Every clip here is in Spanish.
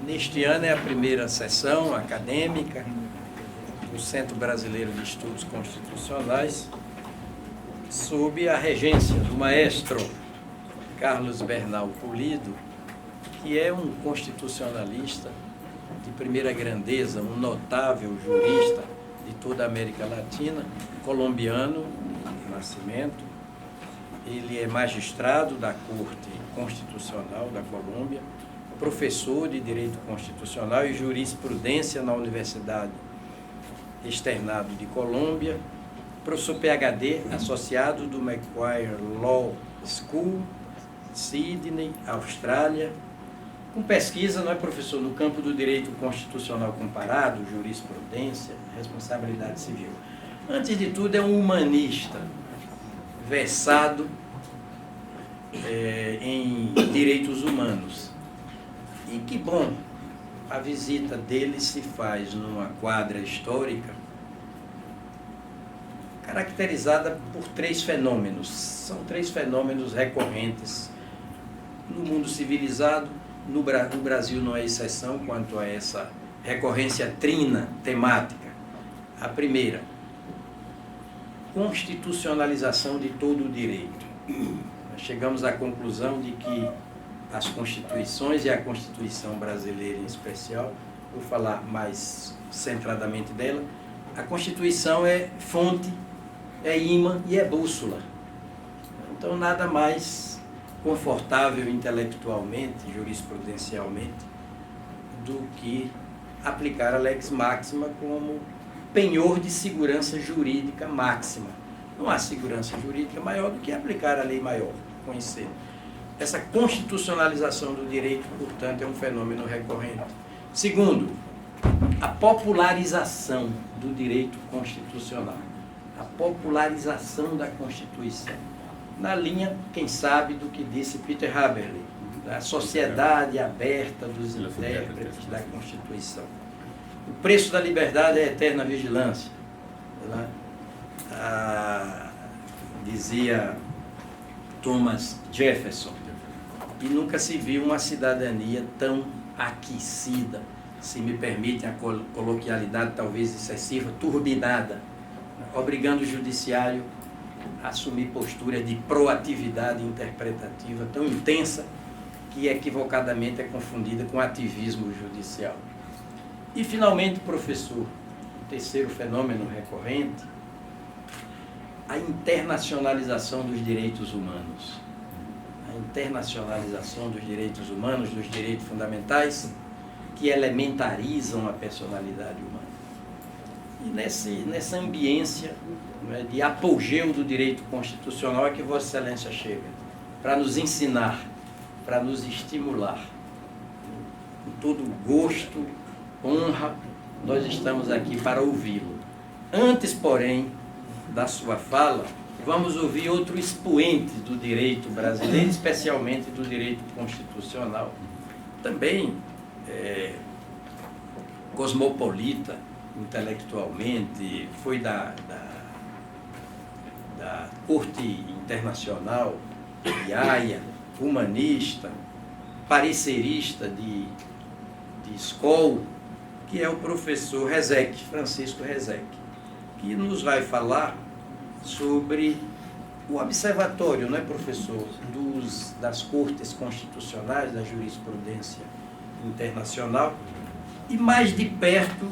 Neste ano é a primeira sessão acadêmica do Centro Brasileiro de Estudos Constitucionais, sob a regência do maestro Carlos Bernal Pulido, que é um constitucionalista de primeira grandeza, um notável jurista de toda a América Latina, colombiano de nascimento. Ele é magistrado da Corte Constitucional da Colômbia, professor de Direito Constitucional e Jurisprudência na Universidade Externado de Colômbia, professor PhD associado do Macquarie Law School, Sydney, Austrália, com pesquisa, não é professor, no campo do direito constitucional comparado, jurisprudência, responsabilidade civil. Antes de tudo, é um humanista, versado em direitos humanos. E que bom, a visita dele se faz numa quadra histórica caracterizada por três fenômenos. São três fenômenos recorrentes no mundo civilizado. No Brasil não é exceção quanto a essa recorrência trina temática. A primeira, constitucionalização de todo o direito. Nós chegamos à conclusão de que as constituições e a Constituição brasileira em especial, vou falar mais centradamente dela, a Constituição é fonte, é imã e é bússola. Então, nada mais confortável intelectualmente, jurisprudencialmente, do que aplicar a lex máxima como penhor de segurança jurídica máxima. Não há segurança jurídica maior do que aplicar a lei maior, conhecer. Essa constitucionalização do direito, portanto, é um fenômeno recorrente. Segundo, a popularização do direito constitucional, a popularização da Constituição, na linha, quem sabe, do que disse Peter Haberle, da sociedade aberta dos intérpretes da Constituição. O preço da liberdade é a eterna vigilância. Dizia Thomas Jefferson. E nunca se viu uma cidadania tão aquecida, se me permitem a coloquialidade talvez excessiva, turbinada, obrigando o judiciário a assumir postura de proatividade interpretativa tão intensa que equivocadamente é confundida com ativismo judicial. E, finalmente, professor, o terceiro fenômeno recorrente, a internacionalização dos direitos humanos. A internacionalização dos direitos humanos, dos direitos fundamentais, que elementarizam a personalidade humana. E nessa ambiência, né, de apogeu do direito constitucional é que Vossa Excelência chega, para nos ensinar, para nos estimular. Com todo gosto, honra, nós estamos aqui para ouvi-lo. Antes, porém, da sua fala, vamos ouvir outro expoente do direito brasileiro, especialmente do direito constitucional, também cosmopolita, intelectualmente, foi da Corte Internacional de Haia, humanista, parecerista de Skoll, que é o professor Rezec, Francisco Rezec, que nos vai falar sobre o observatório, não é, professor, das cortes constitucionais, da jurisprudência internacional, e mais de perto,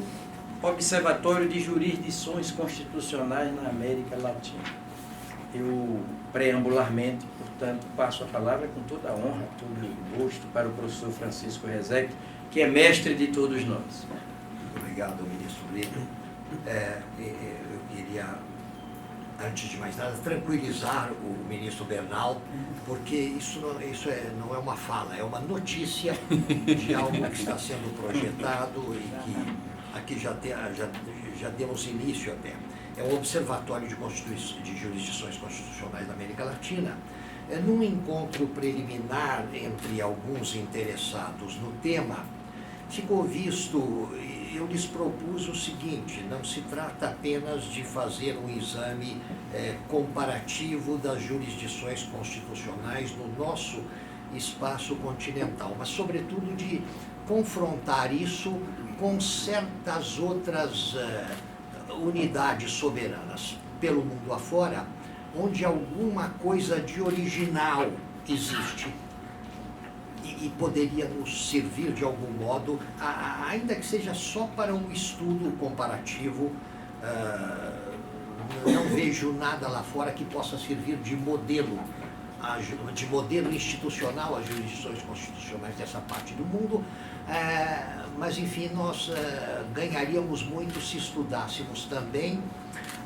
observatório de jurisdições constitucionais na América Latina. Eu, preambularmente, portanto, passo a palavra com toda a honra, todo o gosto para o professor Francisco Rezec, que é mestre de todos nós. Muito obrigado, ministro Brito. Eu queria, antes de mais nada, tranquilizar o ministro Bernal, porque isso não é uma fala, é uma notícia de algo que está sendo projetado e que aqui já demos início até. É um observatório de jurisdições constitucionais da América Latina. Num encontro preliminar entre alguns interessados no tema, ficou visto, eu lhes propus o seguinte: não se trata apenas de fazer um exame comparativo das jurisdições constitucionais no nosso espaço continental, mas sobretudo de confrontar isso com certas outras unidades soberanas pelo mundo afora, onde alguma coisa de original existe e poderia nos servir de algum modo, ainda que seja só para um estudo comparativo. Não vejo nada lá fora que possa servir de modelo institucional às jurisdições constitucionais dessa parte do mundo, mas enfim, nós ganharíamos muito se estudássemos também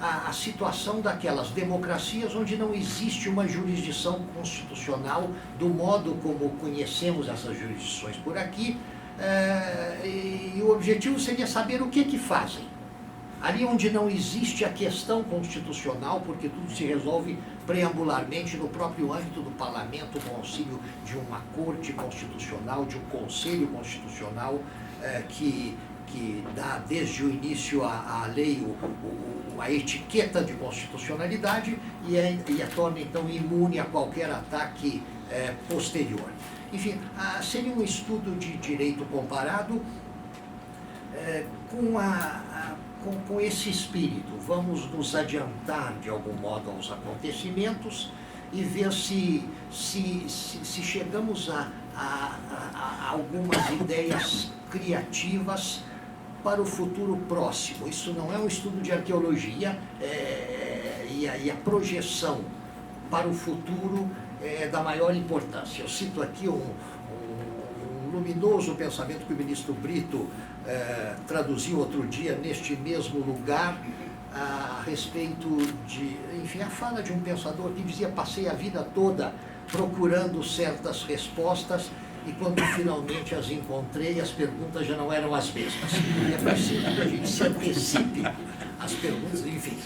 a situação daquelas democracias onde não existe uma jurisdição constitucional do modo como conhecemos essas jurisdições por aqui, e o objetivo seria saber o que fazem. Ali onde não existe a questão constitucional, porque tudo se resolve preambularmente no próprio âmbito do parlamento, com auxílio de uma corte constitucional, de um conselho constitucional, que dá desde o início à lei a etiqueta de constitucionalidade e a torna então imune a qualquer ataque posterior. Enfim, seria um estudo de direito comparado com esse espírito. Vamos nos adiantar de algum modo aos acontecimentos e ver se chegamos a algumas ideias criativas para o futuro próximo. Isso não é um estudo de arqueologia, e a projeção para o futuro é da maior importância. Eu cito aqui um luminoso pensamento que o ministro Brito traduziu outro dia neste mesmo lugar, a respeito de, enfim, a fala de um pensador que dizia: passei a vida toda procurando certas respostas e quando finalmente as encontrei, as perguntas já não eram as mesmas. E é preciso que a gente se antecipe às perguntas, enfim.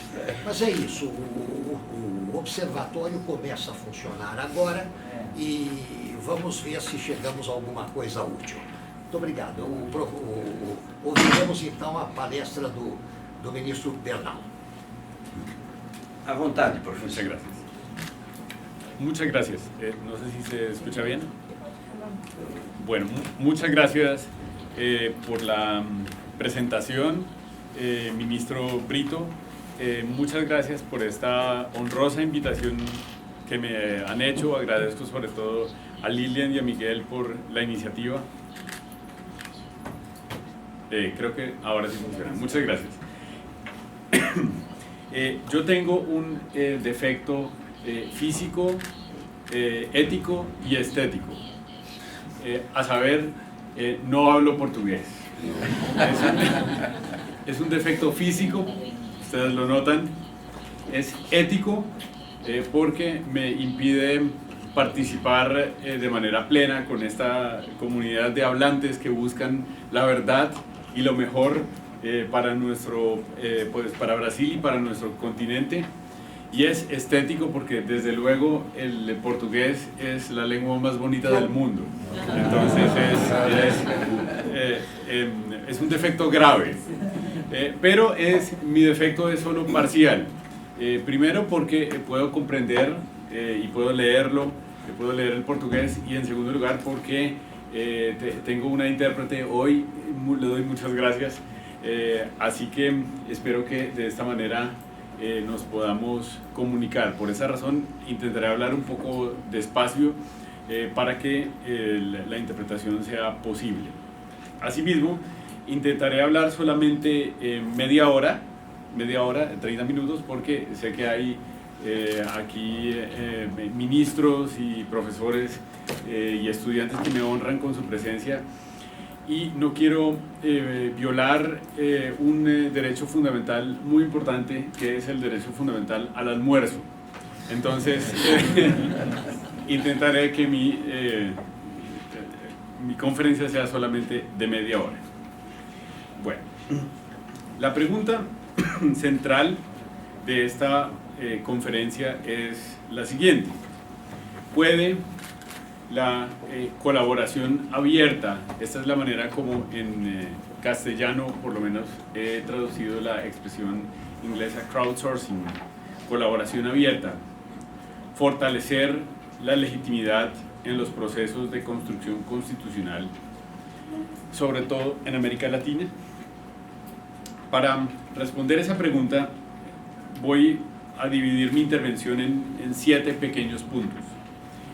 Mas é isso, o observatório começa a funcionar agora e vamos ver se chegamos a alguma coisa útil. Muito obrigado. Ouviremos então a palestra do ministro Bernal. À vontade, professor. Muchas gracias. Muchas gracias. No sé si se escucha bien. Bueno, muchas gracias por la presentación, ministro Brito. Muchas gracias por esta honrosa invitación que me han hecho. Agradezco sobre todo a Lilian y a Miguel por la iniciativa. Creo que ahora sí funciona. Muchas gracias. Yo tengo un defecto físico, ético y estético. A saber, no hablo portugués. Es un defecto físico, ustedes lo notan. Es ético porque me impide participar de manera plena con esta comunidad de hablantes que buscan la verdad y lo mejor para para Brasil y para nuestro continente. Y es estético porque desde luego el portugués es la lengua más bonita del mundo. Entonces es un defecto grave, pero mi defecto es solo parcial. Primero porque puedo comprender y puedo leerlo, puedo leer el portugués, y en segundo lugar porque tengo una intérprete hoy, le doy muchas gracias, así que espero que de esta manera nos podamos comunicar. Por esa razón intentaré hablar un poco despacio para que la interpretación sea posible. Asimismo, intentaré hablar solamente media hora, 30 minutos, porque sé que hay aquí ministros y profesores y estudiantes que me honran con su presencia, y no quiero violar un derecho fundamental muy importante, que es el derecho fundamental al almuerzo. Entonces intentaré que mi conferencia sea solamente de media hora. Bueno, la pregunta central de esta conferencia es la siguiente: ¿puede la colaboración abierta, esta es la manera como en castellano por lo menos he traducido la expresión inglesa crowdsourcing, colaboración abierta, fortalecer la legitimidad en los procesos de construcción constitucional, sobre todo en América Latina? Para responder esa pregunta, voy a dividir mi intervención en 7 pequeños puntos.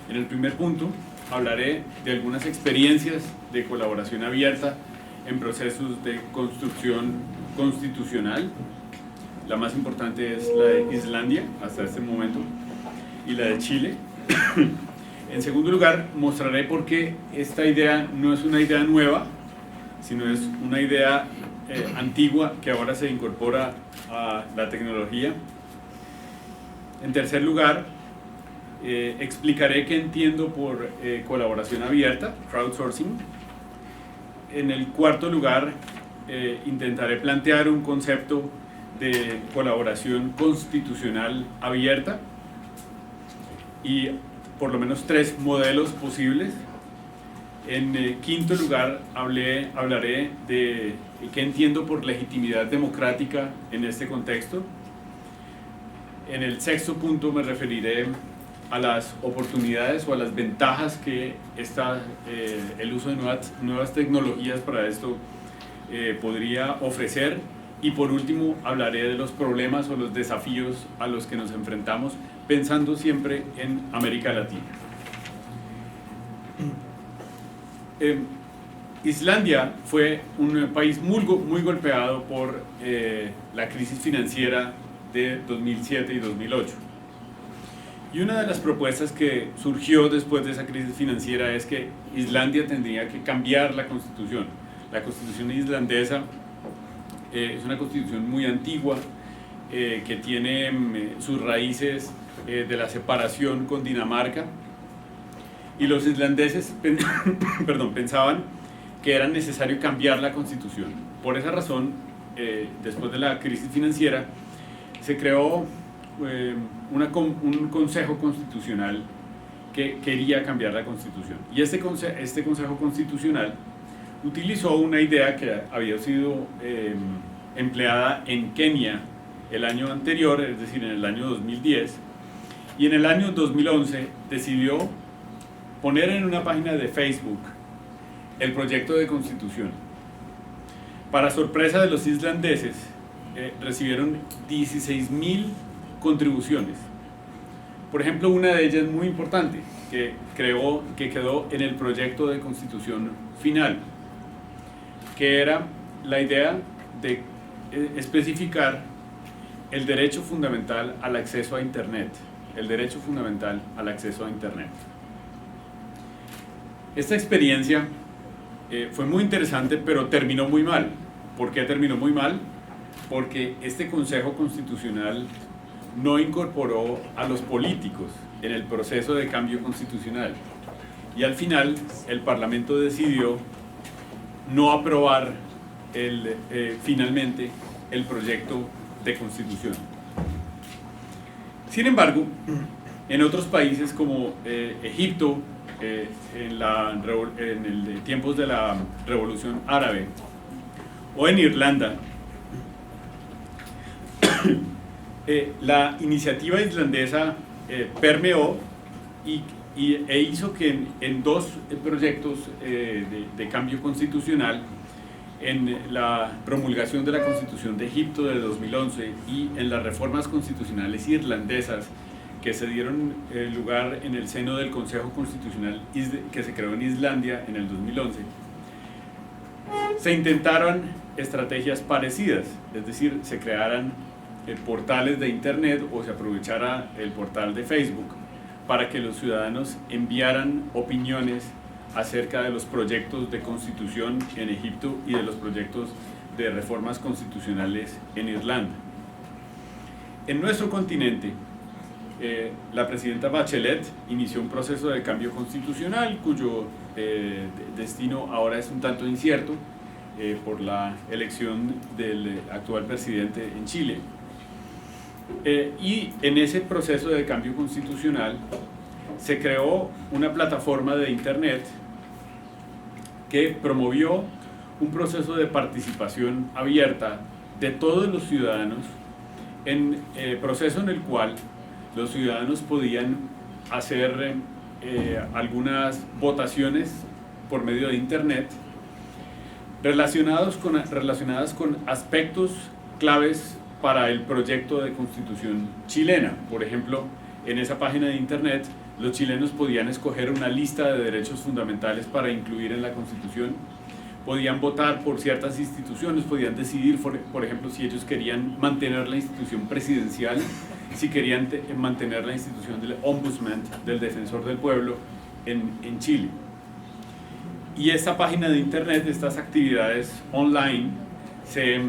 En el primer punto, hablaré de algunas experiencias de colaboración abierta en procesos de construcción constitucional. La más importante es la de Islandia, hasta este momento, y la de Chile. En segundo lugar, mostraré por qué esta idea no es una idea nueva, sino es una idea antigua que ahora se incorpora a la tecnología. En tercer lugar, explicaré qué entiendo por colaboración abierta, crowdsourcing. En el cuarto lugar, intentaré plantear un concepto de colaboración constitucional abierta y por lo menos 3 modelos posibles. En quinto lugar, hablaré de qué entiendo por legitimidad democrática en este contexto. En el sexto punto me referiré a las oportunidades o a las ventajas que el uso de nuevas tecnologías para esto podría ofrecer. Y por último, hablaré de los problemas o los desafíos a los que nos enfrentamos, pensando siempre en América Latina. Islandia fue un país muy golpeado por la crisis financiera de 2007 y 2008. Y una de las propuestas que surgió después de esa crisis financiera es que Islandia tendría que cambiar la constitución. La constitución islandesa es una constitución muy antigua que tiene sus raíces de la separación con Dinamarca, y los islandeses pensaban que era necesario cambiar la constitución. Por esa razón, después de la crisis financiera, se creó un consejo constitucional que quería cambiar la constitución. Y este consejo constitucional utilizó una idea que había sido empleada en Kenia el año anterior, es decir, en el año 2010, y en el año 2011 decidió poner en una página de Facebook el proyecto de constitución. Para sorpresa de los islandeses, recibieron 16.000 contribuciones. Por ejemplo, una de ellas muy importante, que quedó en el proyecto de constitución final, que era la idea de especificar el derecho fundamental al acceso a Internet. El derecho fundamental al acceso a Internet. Esta experiencia fue muy interesante, pero terminó muy mal. ¿Por qué terminó muy mal? Porque este Consejo Constitucional no incorporó a los políticos en el proceso de cambio constitucional. Y al final, el Parlamento decidió no aprobar finalmente el proyecto de constitución. Sin embargo, en otros países como Egipto, en tiempos de la Revolución Árabe, o en Irlanda, la iniciativa islandesa permeó e hizo que en 2 proyectos de cambio constitucional, en la promulgación de la Constitución de Egipto de 2011 y en las reformas constitucionales irlandesas que se dieron lugar en el seno del Consejo Constitucional que se creó en Islandia en el 2011, se intentaron estrategias parecidas, es decir, se crearan portales de Internet o se aprovechara el portal de Facebook para que los ciudadanos enviaran opiniones acerca de los proyectos de constitución en Egipto y de los proyectos de reformas constitucionales en Irlanda. En nuestro continente, la presidenta Bachelet inició un proceso de cambio constitucional cuyo destino ahora es un tanto incierto por la elección del actual presidente en Chile. Y en ese proceso de cambio constitucional se creó una plataforma de Internet que promovió un proceso de participación abierta de todos los ciudadanos, en proceso en el cual los ciudadanos podían hacer algunas votaciones por medio de internet relacionadas con aspectos claves para el proyecto de constitución chilena. Por ejemplo, en esa página de internet los chilenos podían escoger una lista de derechos fundamentales para incluir en la constitución, podían votar por ciertas instituciones, podían decidir, por ejemplo, si ellos querían mantener la institución presidencial, si querían mantener la institución del ombudsman, del defensor del pueblo en Chile. Y esta página de internet, estas actividades online, se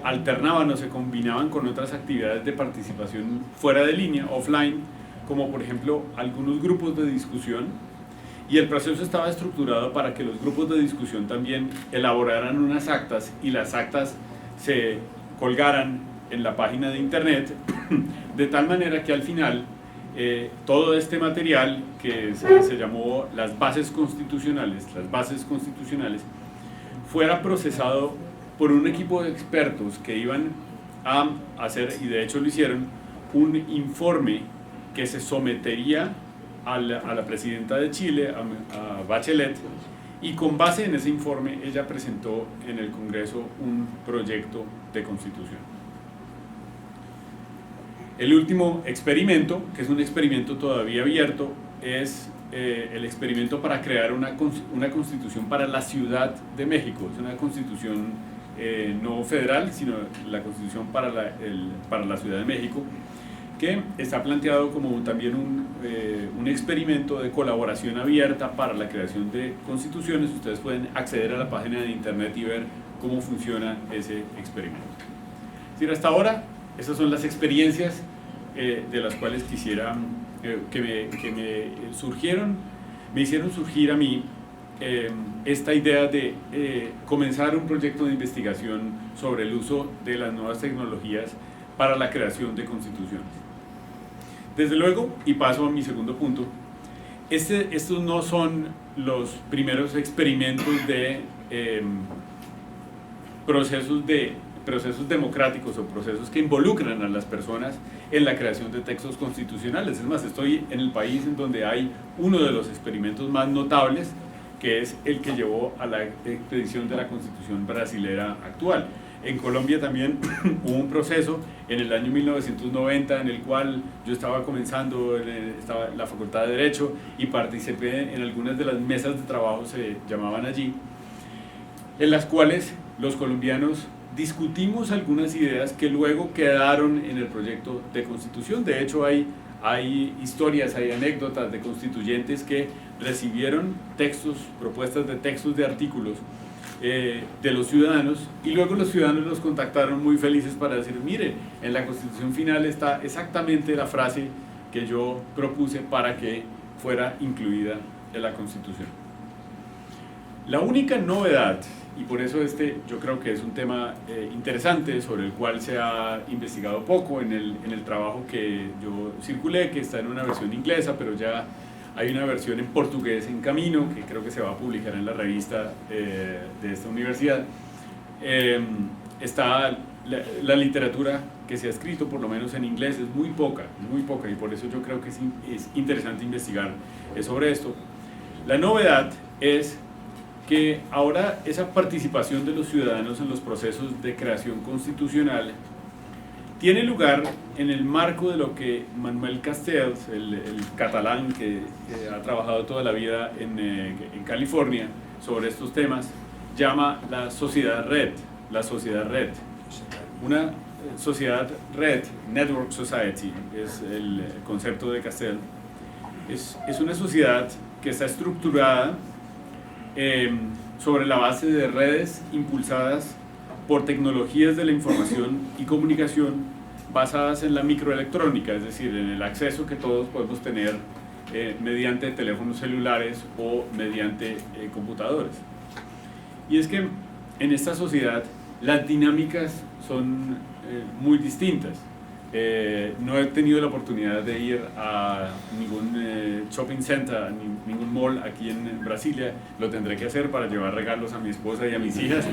alternaban o se combinaban con otras actividades de participación fuera de línea, offline, como por ejemplo algunos grupos de discusión, y el proceso estaba estructurado para que los grupos de discusión también elaboraran unas actas y las actas se colgaran en la página de internet, de tal manera que al final todo este material que se llamó las bases constitucionales, fuera procesado por un equipo de expertos que iban a hacer, y de hecho lo hicieron, un informe que se sometería a la presidenta de Chile, a Bachelet, y con base en ese informe ella presentó en el Congreso un proyecto de constitución. El último experimento, que es un experimento todavía abierto, es el experimento para crear una constitución para la Ciudad de México. Es una constitución no federal, sino la constitución para la Ciudad de México, que está planteado como también un experimento de colaboración abierta para la creación de constituciones. Ustedes pueden acceder a la página de internet y ver cómo funciona ese experimento. Es decir, hasta ahora, esas son las experiencias de las cuales quisiera que me surgieron, me hicieron surgir a mí esta idea de comenzar un proyecto de investigación sobre el uso de las nuevas tecnologías para la creación de constituciones. Desde luego, y paso a mi segundo punto, estos no son los primeros experimentos de procesos democráticos o procesos que involucran a las personas en la creación de textos constitucionales. Es más, estoy en el país en donde hay uno de los experimentos más notables, que es el que llevó a la expedición de la Constitución brasilera actual. En Colombia también hubo un proceso en el año 1990 en el cual yo estaba comenzando, estaba en la Facultad de Derecho y participé en algunas de las mesas de trabajo, se llamaban allí, en las cuales los colombianos discutimos algunas ideas que luego quedaron en el proyecto de constitución. De hecho, hay historias, hay anécdotas de constituyentes que recibieron textos, propuestas de textos de artículos de los ciudadanos, y luego los ciudadanos los contactaron muy felices para decir: mire, en la constitución final está exactamente la frase que yo propuse para que fuera incluida en la constitución. La única novedad, y por eso yo creo que es un tema interesante sobre el cual se ha investigado poco en el trabajo que yo circulé, que está en una versión inglesa, pero ya hay una versión en portugués en camino, que creo que se va a publicar en la revista de esta universidad. Está la literatura que se ha escrito, por lo menos en inglés, es muy poca, y por eso yo creo que es interesante investigar sobre esto. La novedad es que ahora esa participación de los ciudadanos en los procesos de creación constitucional tiene lugar en el marco de lo que Manuel Castells, el catalán que ha trabajado toda la vida en California sobre estos temas, llama la sociedad red. Una sociedad red, network society, es el concepto de Castells. Es una sociedad que está estructurada sobre la base de redes impulsadas por tecnologías de la información y comunicación basadas en la microelectrónica, es decir, en el acceso que todos podemos tener mediante teléfonos celulares o mediante computadores. Y es que en esta sociedad las dinámicas son muy distintas. No he tenido la oportunidad de ir a ningún shopping center, ningún mall aquí en Brasilia. Lo tendré que hacer para llevar regalos a mi esposa y a mis hijas.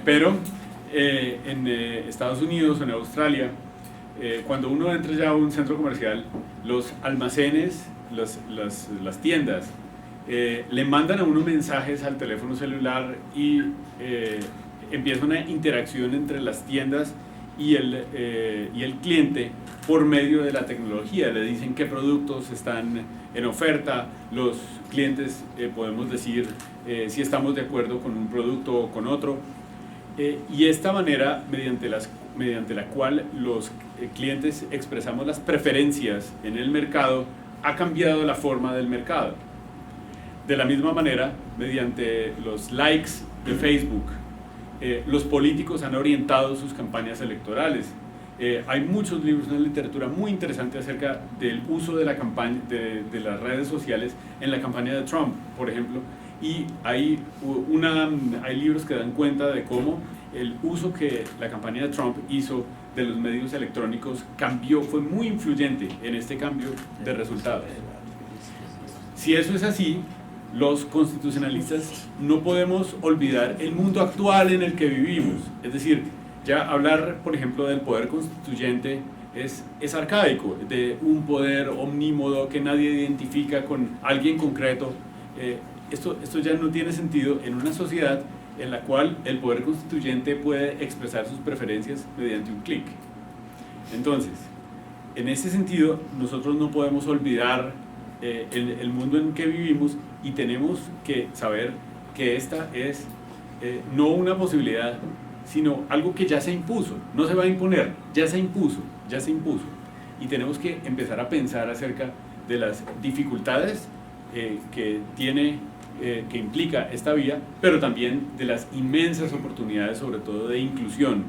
Pero en Estados Unidos o en Australia cuando uno entra ya a un centro comercial, los almacenes, las tiendas, le mandan a uno mensajes al teléfono celular y empieza una interacción entre las tiendas y el cliente por medio de la tecnología. Le dicen qué productos están en oferta, los clientes podemos decir si estamos de acuerdo con un producto o con otro, y esta manera mediante la cual los clientes expresamos las preferencias en el mercado ha cambiado la forma del mercado. De la misma manera, mediante los likes de Facebook, los políticos han orientado sus campañas electorales. Hay muchos libros, una literatura muy interesante acerca del uso de la campaña de las redes sociales en la campaña de Trump, por ejemplo, y hay libros que dan cuenta de cómo el uso que la campaña de Trump hizo de los medios electrónicos fue muy influyente en este cambio de resultados. Si eso es así, los constitucionalistas no podemos olvidar el mundo actual en el que vivimos. Es decir, ya hablar, por ejemplo, del poder constituyente es arcaico, de un poder omnímodo que nadie identifica con alguien concreto. Esto ya no tiene sentido en una sociedad en la cual el poder constituyente puede expresar sus preferencias mediante un clic. Entonces, en ese sentido, nosotros no podemos olvidar el mundo en que vivimos, y tenemos que saber que esta es no una posibilidad, sino algo que ya se impuso. No se va a imponer, ya se impuso. Y tenemos que empezar a pensar acerca de las dificultades que implica esta vía, pero también de las inmensas oportunidades, sobre todo de inclusión,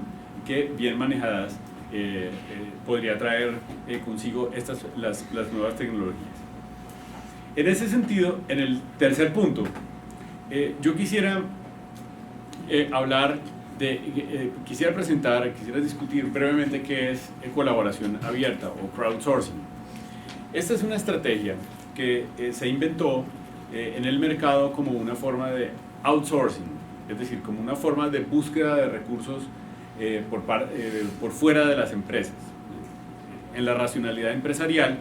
que bien manejadas podría traer consigo las nuevas tecnologías. En ese sentido, en el tercer punto, yo quisiera quisiera discutir brevemente qué es colaboración abierta o crowdsourcing. Esta es una estrategia que se inventó en el mercado como una forma de outsourcing, es decir, como una forma de búsqueda de recursos por fuera de las empresas. En la racionalidad empresarial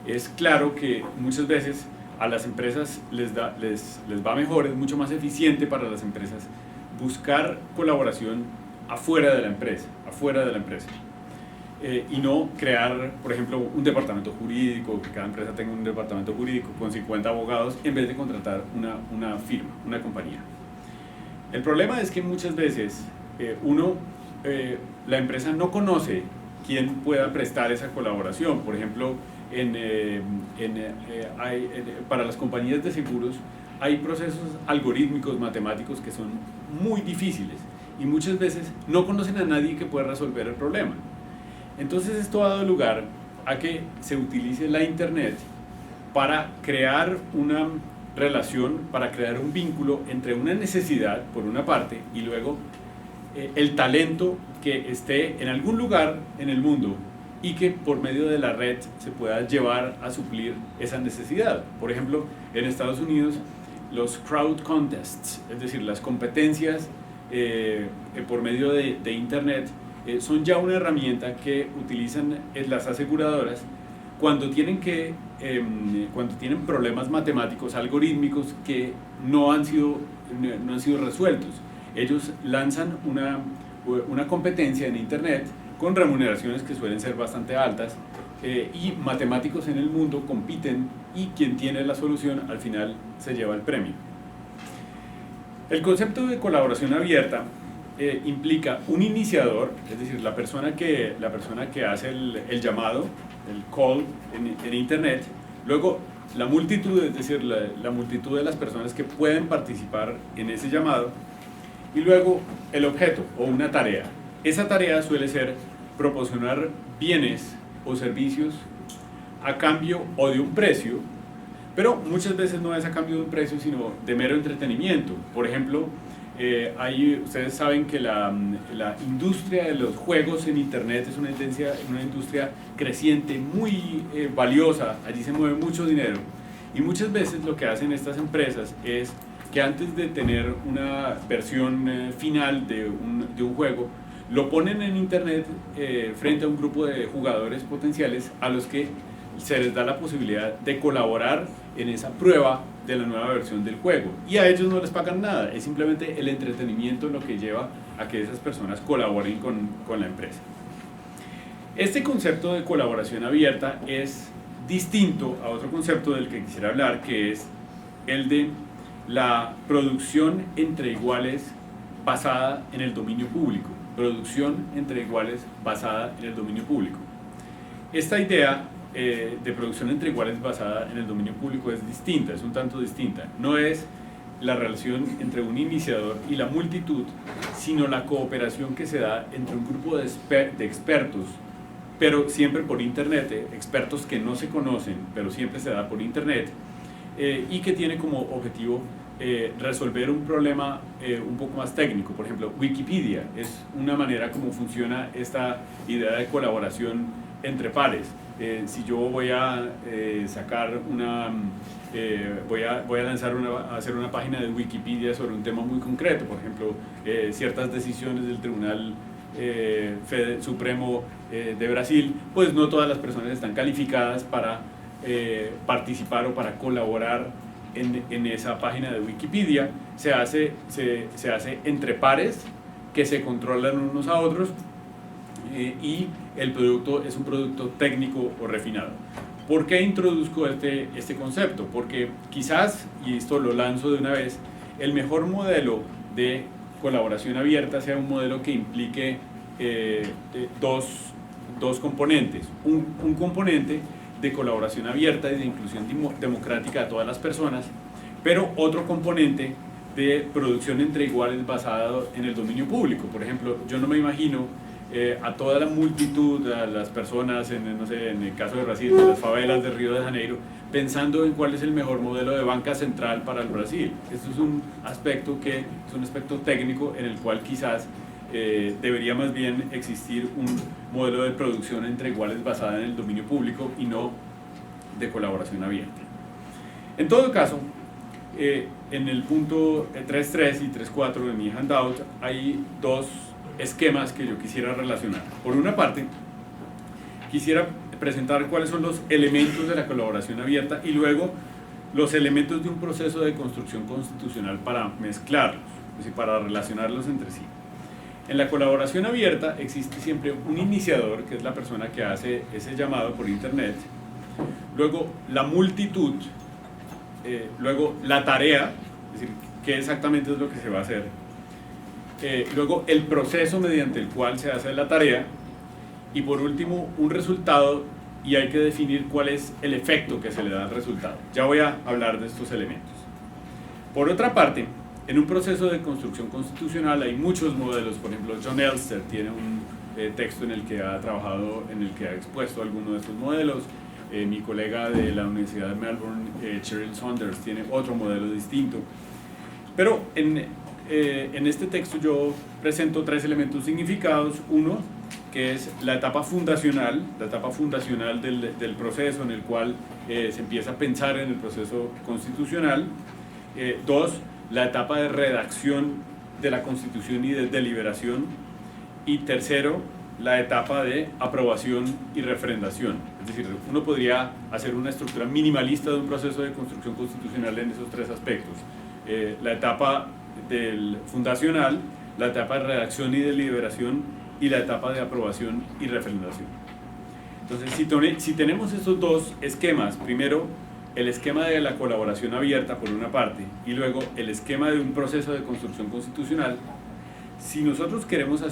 es claro que muchas veces a las empresas les va mejor, es mucho más eficiente para las empresas buscar colaboración afuera de la empresa, y no crear, por ejemplo, un departamento jurídico, que cada empresa tenga un departamento jurídico con 50 abogados en vez de contratar una firma, una compañía. El problema es que muchas veces la empresa no conoce quién pueda prestar esa colaboración. Por ejemplo, para las compañías de seguros hay procesos algorítmicos, matemáticos que son muy difíciles y muchas veces no conocen a nadie que pueda resolver el problema. Entonces esto ha dado lugar a que se utilice la Internet para crear una relación, para crear un vínculo entre una necesidad, por una parte, y luego el talento que esté en algún lugar en el mundo y que por medio de la red se pueda llevar a suplir esa necesidad. Por ejemplo, en Estados Unidos, los crowd contests, es decir, las competencias por medio de Internet, son ya una herramienta que utilizan las aseguradoras cuando tienen problemas matemáticos, algorítmicos que no han sido resueltos. Ellos lanzan una competencia en Internet con remuneraciones que suelen ser bastante altas, y matemáticos en el mundo compiten y quien tiene la solución al final se lleva el premio. El concepto de colaboración abierta implica un iniciador, es decir, la persona que hace el llamado, el call en Internet, luego la multitud, es decir, la multitud de las personas que pueden participar en ese llamado, y luego el objeto o una tarea. Esa tarea suele ser proporcionar bienes o servicios a cambio o de un precio, pero muchas veces no es a cambio de un precio, sino de mero entretenimiento. Por ejemplo, ustedes saben que la industria de los juegos en Internet es una industria creciente, muy valiosa, allí se mueve mucho dinero, y muchas veces lo que hacen estas empresas es que antes de tener una versión final de un juego, lo ponen en internet frente a un grupo de jugadores potenciales a los que se les da la posibilidad de colaborar en esa prueba de la nueva versión del juego, y a ellos no les pagan nada, es simplemente el entretenimiento lo que lleva a que esas personas colaboren con la empresa. Este concepto de colaboración abierta es distinto a otro concepto del que quisiera hablar, que es el de la producción entre iguales basada en el dominio público. Producción entre iguales basada en el dominio público. Esta idea de producción entre iguales basada en el dominio público es distinta, es un tanto distinta. No es la relación entre un iniciador y la multitud, sino la cooperación que se da entre un grupo de expertos, pero siempre por internet, expertos que no se conocen, pero siempre se da por internet, y que tiene como objetivo resolver un problema un poco más técnico. Por ejemplo, Wikipedia es una manera como funciona esta idea de colaboración entre pares. Si yo voy a sacar voy a lanzar hacer una página de Wikipedia sobre un tema muy concreto, por ejemplo, ciertas decisiones del Tribunal Supremo de Brasil, pues no todas las personas están calificadas para participar o para colaborar en esa página de Wikipedia. Se hace entre pares que se controlan unos a otros, y el producto es un producto técnico o refinado. ¿Por qué introduzco este concepto? Porque quizás, y esto lo lanzo de una vez, el mejor modelo de colaboración abierta sea un modelo que implique dos componentes. Un componente de colaboración abierta y de inclusión democrática de todas las personas, pero otro componente de producción entre iguales basado en el dominio público. Por ejemplo, yo no me imagino a toda la multitud, a las personas, no sé, en el caso de Brasil, de las favelas de Río de Janeiro, pensando en cuál es el mejor modelo de banca central para el Brasil. Esto es un aspecto técnico en el cual quizás debería más bien existir un modelo de producción entre iguales basada en el dominio público y no de colaboración abierta. En todo caso, en el punto 3.3 y 3.4 de mi handout hay dos esquemas que yo quisiera relacionar. Por una parte, quisiera presentar cuáles son los elementos de la colaboración abierta y luego los elementos de un proceso de construcción constitucional para mezclarlos, es decir, para relacionarlos entre sí. En la colaboración abierta existe siempre un iniciador, que es la persona que hace ese llamado por internet, luego la multitud, luego la tarea, es decir, qué exactamente es lo que se va a hacer, luego el proceso mediante el cual se hace la tarea, y por último un resultado, y hay que definir cuál es el efecto que se le da al resultado. Ya voy a hablar de estos elementos. Por otra parte, en un proceso de construcción constitucional hay muchos modelos. Por ejemplo, John Elster tiene un texto en el que ha trabajado, en el que ha expuesto algunos de estos modelos. Mi colega de la Universidad de Melbourne, Cheryl Saunders, tiene otro modelo distinto. Pero en este texto yo presento tres elementos significados. Uno, que es la etapa fundacional del proceso en el cual se empieza a pensar en el proceso constitucional. Dos, la etapa de redacción de la Constitución y de deliberación. Y tercero, la etapa de aprobación y refrendación. Es decir, uno podría hacer una estructura minimalista de un proceso de construcción constitucional en esos tres aspectos. La etapa del fundacional, la etapa de redacción y deliberación y la etapa de aprobación y refrendación. Entonces, si tenemos estos dos esquemas, primero el esquema de la colaboración abierta por una parte y luego el esquema de un proceso de construcción constitucional, si nosotros queremos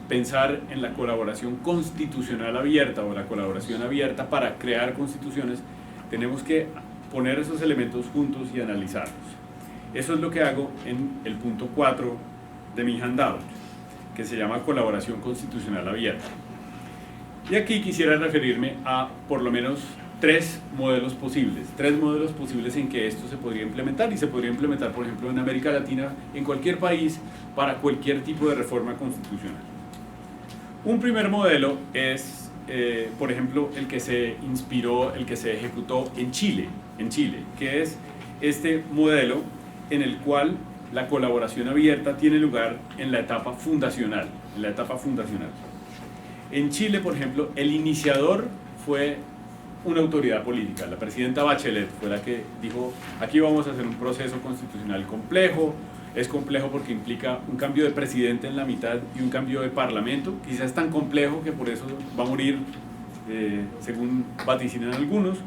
pensar en la colaboración constitucional abierta o la colaboración abierta para crear constituciones, tenemos que poner esos elementos juntos y analizarlos. Eso es lo que hago en el punto 4 de mi handout, que se llama colaboración constitucional abierta. Y aquí quisiera referirme a por lo menos tres modelos posibles en que esto se podría implementar, y se podría implementar, por ejemplo, en América Latina, en cualquier país, para cualquier tipo de reforma constitucional. Un primer modelo es, por ejemplo, el que se ejecutó en Chile, que es este modelo en el cual la colaboración abierta tiene lugar en la etapa fundacional. en la etapa fundacional. En Chile, por ejemplo, el iniciador fue una autoridad política. La presidenta Bachelet fue la que dijo, aquí vamos a hacer un proceso constitucional complejo. Es complejo porque implica un cambio de presidente en la mitad y un cambio de parlamento. Quizás es tan complejo que por eso va a morir, según vaticinan algunos.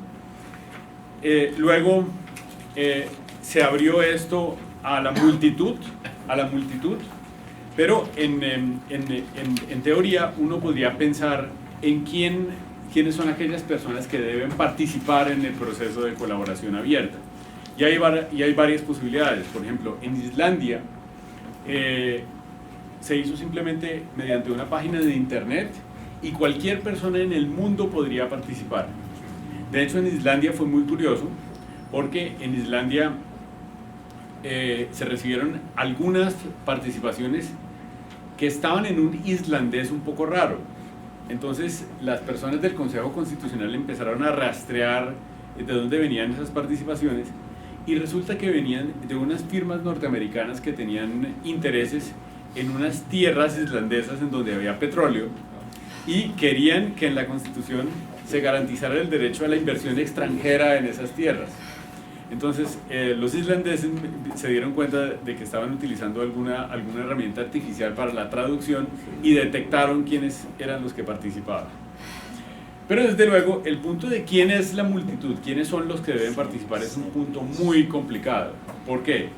Luego se abrió esto a la multitud, pero en teoría uno podría pensar en quiénes son aquellas personas que deben participar en el proceso de colaboración abierta. Y hay varias posibilidades. Por ejemplo, en Islandia se hizo simplemente mediante una página de internet y cualquier persona en el mundo podría participar. De hecho, en Islandia fue muy curioso porque en Islandia se recibieron algunas participaciones que estaban en un islandés un poco raro. Entonces las personas del Consejo Constitucional empezaron a rastrear de dónde venían esas participaciones y resulta que venían de unas firmas norteamericanas que tenían intereses en unas tierras islandesas en donde había petróleo y querían que en la Constitución se garantizara el derecho a la inversión extranjera en esas tierras. Entonces los islandeses se dieron cuenta de que estaban utilizando alguna herramienta artificial para la traducción y detectaron quiénes eran los que participaban. Pero desde luego el punto de quién es la multitud, quiénes son los que deben participar es un punto muy complicado. ¿Por qué?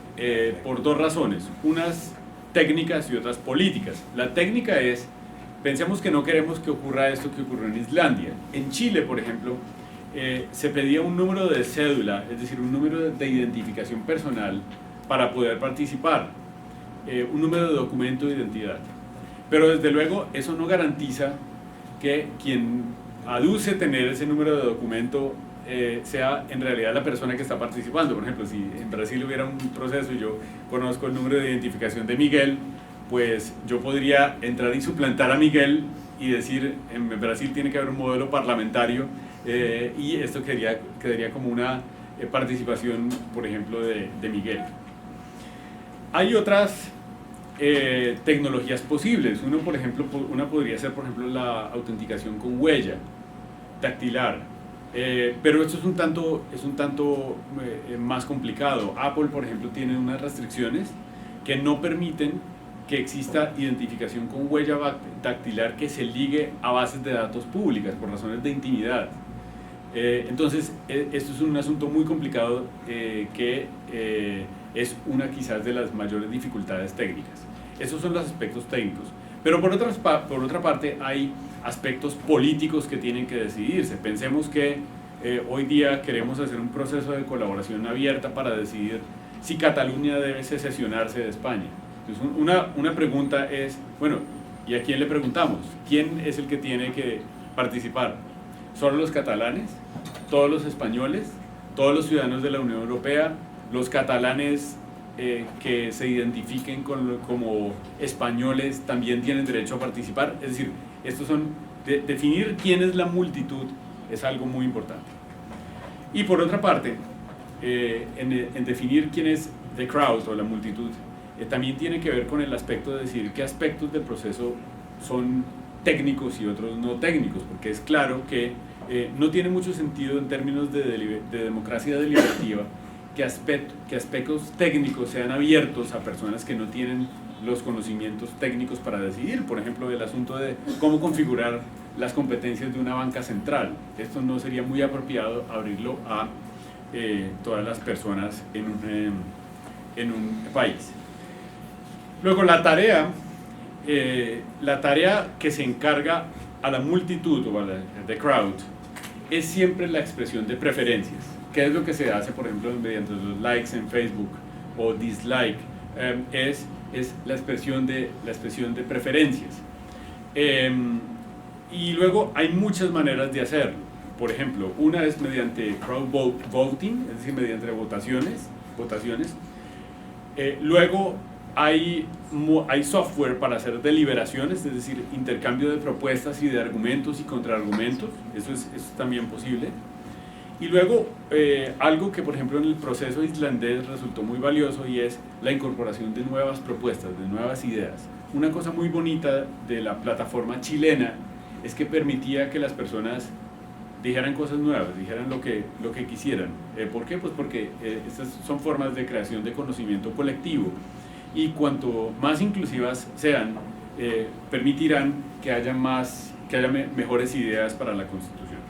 Por dos razones, unas técnicas y otras políticas. La técnica es, pensemos que no queremos que ocurra esto que ocurrió en Islandia. En Chile, por ejemplo, se pedía un número de cédula, es decir, un número de identificación personal para poder participar, un número de documento de identidad. Pero desde luego eso no garantiza que quien aduce tener ese número de documento sea en realidad la persona que está participando. Por ejemplo, si en Brasil hubiera un proceso y yo conozco el número de identificación de Miguel, pues yo podría entrar y suplantar a Miguel y decir, en Brasil tiene que haber un modelo parlamentario y esto quedaría como una participación, por ejemplo, de Miguel. Hay otras tecnologías posibles. Una podría ser, por ejemplo, la autenticación con huella dactilar, pero esto es un tanto más complicado. Apple, por ejemplo, tiene unas restricciones que no permiten que exista identificación con huella dactilar que se ligue a bases de datos públicas por razones de intimidad. Entonces, esto es un asunto muy complicado que es una quizás de las mayores dificultades técnicas. Esos son los aspectos técnicos. Pero por otra parte hay aspectos políticos que tienen que decidirse. Pensemos que hoy día queremos hacer un proceso de colaboración abierta para decidir si Cataluña debe secesionarse de España. Entonces, una pregunta es, bueno, ¿y a quién le preguntamos? ¿Quién es el que tiene que participar? ¿Solo los catalanes? ¿Todos los españoles? ¿Todos los ciudadanos de la Unión Europea? ¿Los catalanes que se identifiquen como españoles también tienen derecho a participar? Es decir, definir quién es la multitud es algo muy importante. Y por otra parte, en definir quién es the crowd o la multitud, también tiene que ver con el aspecto de decir qué aspectos del proceso son técnicos y otros no técnicos, porque es claro que no tiene mucho sentido en términos de democracia deliberativa que aspectos técnicos sean abiertos a personas que no tienen los conocimientos técnicos para decidir. Por ejemplo, el asunto de cómo configurar las competencias de una banca central. Esto no sería muy apropiado abrirlo a todas las personas en un país. Luego, la tarea que se encarga a la multitud o a the crowd es siempre la expresión de preferencias. ¿Qué es lo que se hace, por ejemplo, mediante los likes en Facebook o dislike? Es la expresión de preferencias. Y luego hay muchas maneras de hacerlo. Por ejemplo, una es mediante crowd voting, es decir, mediante votaciones. Luego hay software para hacer deliberaciones, es decir, intercambio de propuestas y de argumentos y contraargumentos. Eso es también posible. Y luego, algo que por ejemplo en el proceso islandés resultó muy valioso y es la incorporación de nuevas propuestas, de nuevas ideas. una cosa muy bonita de la plataforma chilena es que permitía que las personas dijeran cosas nuevas, dijeran lo que quisieran. ¿Por qué? Pues porque estas son formas de creación de conocimiento colectivo, y cuanto más inclusivas sean, permitirán que haya mejores ideas para la Constitución.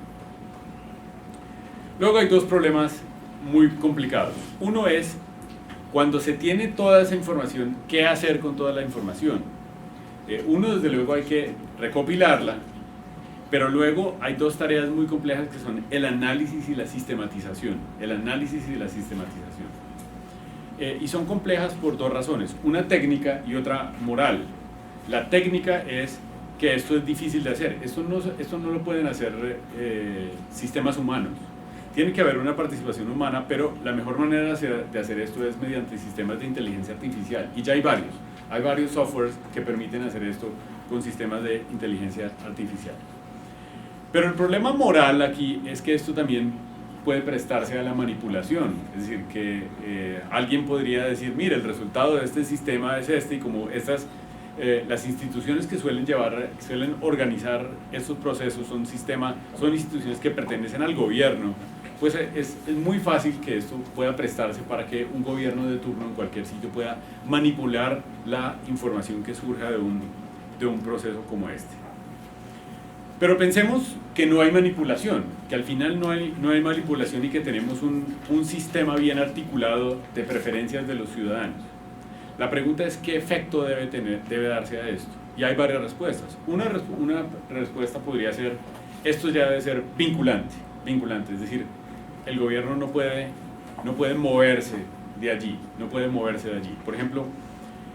Luego hay dos problemas muy complicados. Uno es, cuando se tiene toda esa información, ¿qué hacer con toda la información? Uno, desde luego, hay que recopilarla, pero luego hay dos tareas muy complejas que son el análisis y la sistematización. El análisis y la sistematización. Y son complejas por dos razones, una técnica y otra moral. La técnica es que esto es difícil de hacer, esto no lo pueden hacer sistemas humanos. Tiene que haber una participación humana, pero la mejor manera de hacer esto es mediante sistemas de inteligencia artificial, y ya hay varios softwares que permiten hacer esto con sistemas de inteligencia artificial. Pero el problema moral aquí es que esto también puede prestarse a la manipulación, es decir, que alguien podría decir, mire, el resultado de este sistema es este, y como las instituciones que suelen organizar estos procesos son instituciones que pertenecen al gobierno, pues es muy fácil que esto pueda prestarse para que un gobierno de turno en cualquier sitio pueda manipular la información que surja de un proceso como este. Pero pensemos que no hay manipulación, que al final no hay manipulación, y que tenemos un sistema bien articulado de preferencias de los ciudadanos. La pregunta es, ¿qué efecto debe darse a esto? Y hay varias respuestas. Una respuesta podría ser, esto ya debe ser vinculante, es decir, el gobierno no puede moverse de allí, Por ejemplo,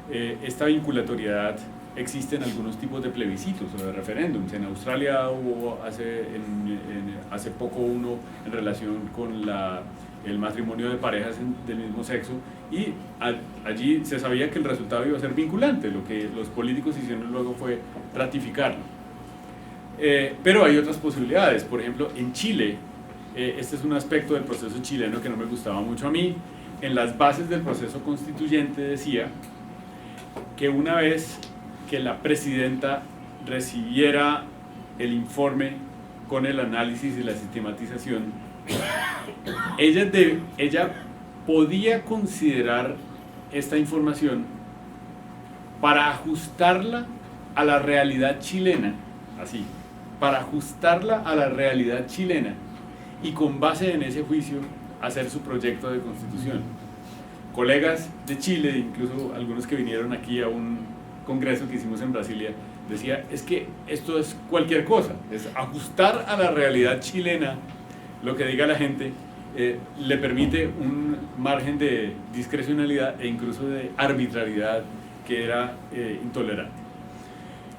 esta vinculatoriedad existe en algunos tipos de plebiscitos o de referéndums. En Australia hubo hace poco uno en relación con el matrimonio de parejas del mismo sexo, y allí se sabía que el resultado iba a ser vinculante. Lo que los políticos hicieron luego fue ratificarlo. Pero hay otras posibilidades. Por ejemplo, en Chile, este es un aspecto del proceso chileno que no me gustaba mucho a mí. En las bases del proceso constituyente decía que una vez que la presidenta recibiera el informe con el análisis y la sistematización, ella podía considerar esta información para ajustarla a la realidad chilena, y con base en ese juicio hacer su proyecto de constitución. Colegas de Chile, incluso algunos que vinieron aquí a un congreso que hicimos en Brasilia, decía, es que esto es cualquier cosa, es ajustar a la realidad chilena lo que diga la gente. Le permite un margen de discrecionalidad e incluso de arbitrariedad que era intolerante.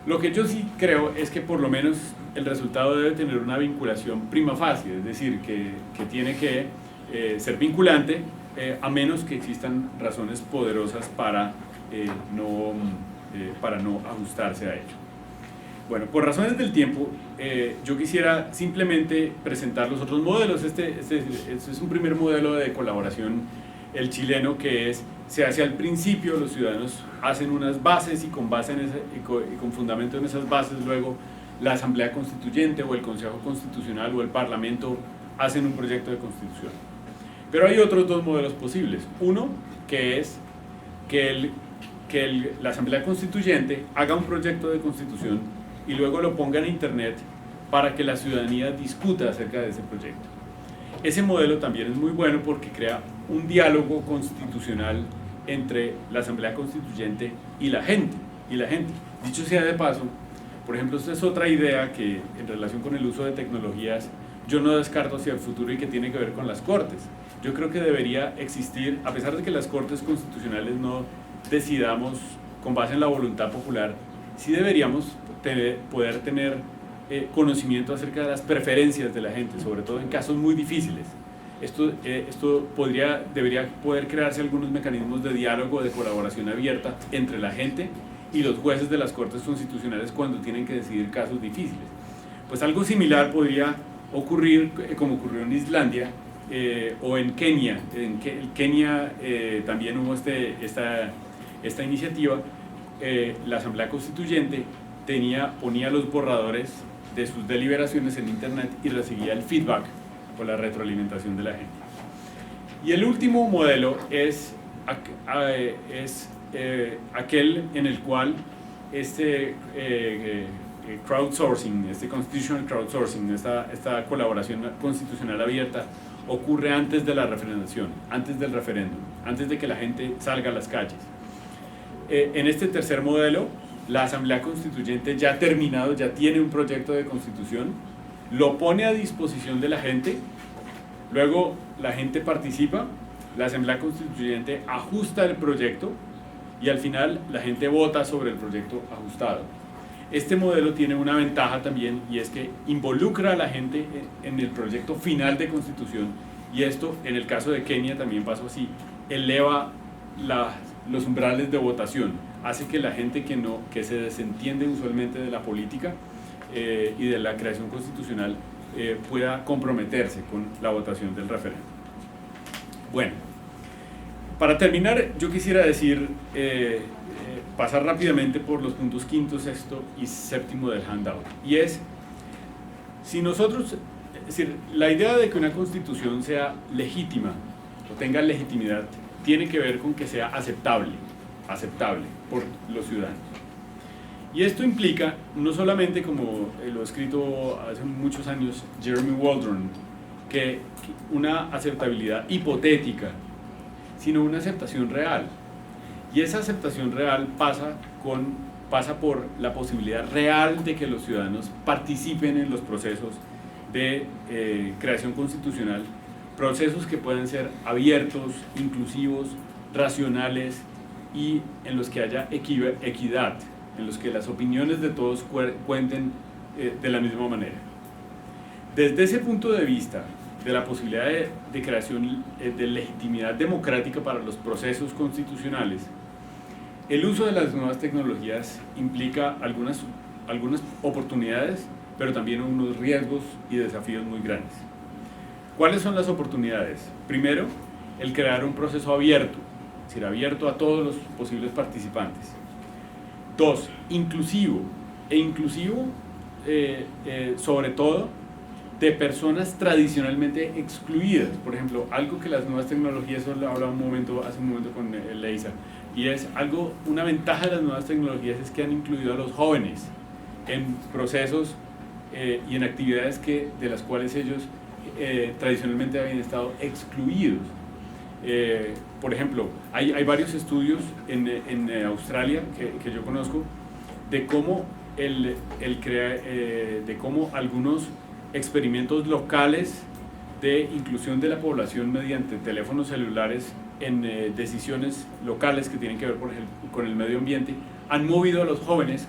Lo que yo sí creo es que por lo menos el resultado debe tener una vinculación prima facie, es decir, que tiene que ser vinculante, a menos que existan razones poderosas para no ajustarse a ello. Bueno, por razones del tiempo, yo quisiera simplemente presentar los otros modelos. Este es un primer modelo de colaboración, el chileno, que se hace al principio, los ciudadanos hacen unas bases, y con fundamento en esas bases luego la Asamblea Constituyente o el Consejo Constitucional o el Parlamento hacen un proyecto de constitución. Pero hay otros dos modelos posibles. Uno, que es que la Asamblea Constituyente haga un proyecto de constitución y luego lo ponga en internet para que la ciudadanía discuta acerca de ese proyecto. Ese modelo también es muy bueno porque crea un diálogo constitucional entre la Asamblea Constituyente y la gente. Dicho sea de paso, por ejemplo, esta es otra idea que en relación con el uso de tecnologías yo no descarto hacia el futuro, y que tiene que ver con las Cortes. Yo creo que debería existir, a pesar de que las Cortes constitucionales no decidamos con base en la voluntad popular, sí deberíamos poder tener conocimiento acerca de las preferencias de la gente, sobre todo en casos muy difíciles. Esto debería poder crearse algunos mecanismos de diálogo, de colaboración abierta entre la gente y los jueces de las Cortes constitucionales cuando tienen que decidir casos difíciles. Pues algo similar podría ocurrir, como ocurrió en Islandia o en Kenia. En Kenia también hubo esta iniciativa la Asamblea Constituyente ponía los borradores de sus deliberaciones en internet y recibía el feedback o la retroalimentación de la gente. Y el último modelo es aquel en el cual crowdsourcing, constitutional crowdsourcing, esta colaboración constitucional abierta ocurre antes de la referendación, antes del referéndum, antes de que la gente salga a las calles. En este tercer modelo, la Asamblea Constituyente ya ha terminado, ya tiene un proyecto de constitución, lo pone a disposición de la gente, luego la gente participa, la Asamblea Constituyente ajusta el proyecto y al final la gente vota sobre el proyecto ajustado. Este modelo tiene una ventaja también, y es que involucra a la gente en el proyecto final de constitución, y esto en el caso de Kenia también pasó así, eleva los umbrales de votación, hace que la gente que se desentiende usualmente de la política y de la creación constitucional pueda comprometerse con la votación del referéndum. Bueno, para terminar, yo quisiera decir, pasar rápidamente por los puntos quinto, sexto y séptimo del handout. Y es, si nosotros, es decir, la idea de que una constitución sea legítima o tenga legitimidad tiene que ver con que sea aceptable por los ciudadanos. Y esto implica, no solamente como lo ha escrito hace muchos años Jeremy Waldron, que una aceptabilidad hipotética, sino una aceptación real. Y esa aceptación real pasa por la posibilidad real de que los ciudadanos participen en los procesos de creación constitucional, procesos que pueden ser abiertos, inclusivos, racionales y en los que haya equidad, en los que las opiniones de todos cuenten de la misma manera. Desde ese punto de vista, de la posibilidad de creación de legitimidad democrática para los procesos constitucionales, el uso de las nuevas tecnologías implica algunas oportunidades, pero también unos riesgos y desafíos muy grandes. ¿Cuáles son las oportunidades? Primero, el crear un proceso abierto, es decir, abierto a todos los posibles participantes. Dos, inclusivo, sobre todo de personas tradicionalmente excluidas. Por ejemplo, algo que las nuevas tecnologías, eso lo hablaba hace un momento con Leisa, y es una ventaja de las nuevas tecnologías es que han incluido a los jóvenes en procesos y en actividades de las cuales ellos tradicionalmente habían estado excluidos. Por ejemplo, hay varios estudios en Australia que yo conozco de cómo, de cómo algunos experimentos locales de inclusión de la población mediante teléfonos celulares en decisiones locales que tienen que ver, por ejemplo, con el medio ambiente, han movido a los jóvenes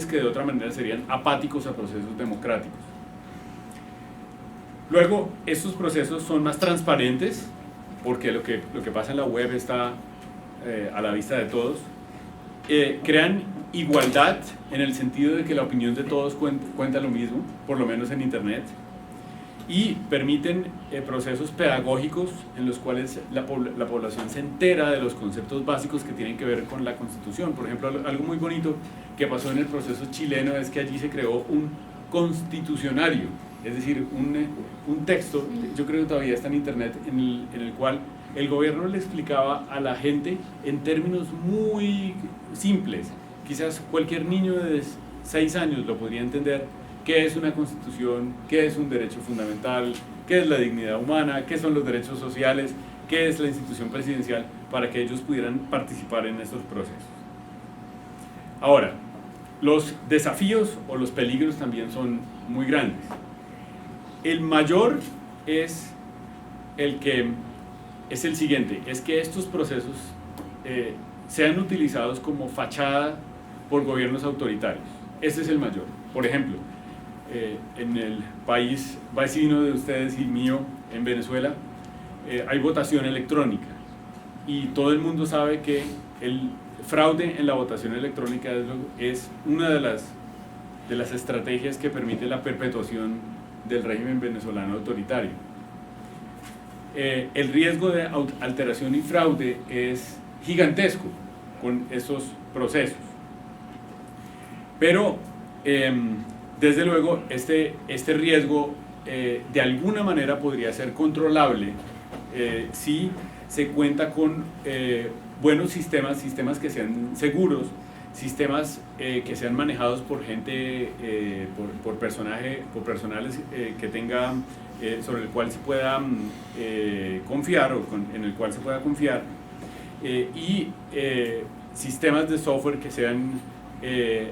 que de otra manera serían apáticos a procesos democráticos. Luego, estos procesos son más transparentes, porque lo que pasa en la web está a la vista de todos. Crean igualdad en el sentido de que la opinión de todos cuenta lo mismo, por lo menos en internet, y permiten procesos pedagógicos en los cuales la población se entera de los conceptos básicos que tienen que ver con la Constitución. Por ejemplo, algo muy bonito que pasó en el proceso chileno es que allí se creó un constitucionario, es decir, un texto, yo creo que todavía está en internet, en el cual el gobierno le explicaba a la gente en términos muy simples, quizás cualquier niño de 6 años lo podría entender, qué es una constitución, qué es un derecho fundamental, qué es la dignidad humana, qué son los derechos sociales, qué es la institución presidencial, para que ellos pudieran participar en estos procesos. Ahora, los desafíos o los peligros también son muy grandes. El mayor es el siguiente, es que estos procesos sean utilizados como fachada por gobiernos autoritarios. Ese es el mayor. Por ejemplo, en el país vecino de ustedes y mío, en Venezuela, hay votación electrónica y todo el mundo sabe que el fraude en la votación electrónica es una de las estrategias que permite la perpetuación del régimen venezolano autoritario. El riesgo de alteración y fraude es gigantesco con esos procesos. Pero desde luego este riesgo de alguna manera podría ser controlable si se cuenta con buenos sistemas que sean seguros, sistemas que sean manejados por gente, por personales que tengan, sobre el cual se pueda confiar o en el cual se pueda confiar, y sistemas de software que sean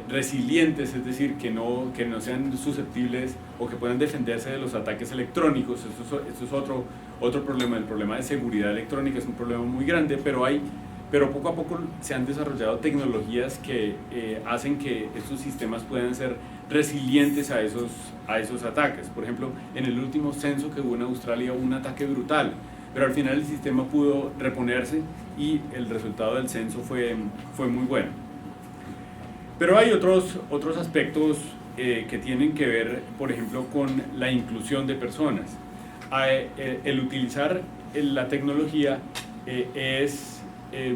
resilientes, es decir, que no sean susceptibles o que puedan defenderse de los ataques electrónicos. Esto es otro problema. El problema de seguridad electrónica es un problema muy grande, pero poco a poco se han desarrollado tecnologías que hacen que estos sistemas puedan ser resilientes a esos ataques. Por ejemplo, en el último censo que hubo en Australia hubo un ataque brutal, pero al final el sistema pudo reponerse y el resultado del censo fue muy bueno. Pero hay otros aspectos que tienen que ver, por ejemplo, con la inclusión de personas. El utilizar la tecnología es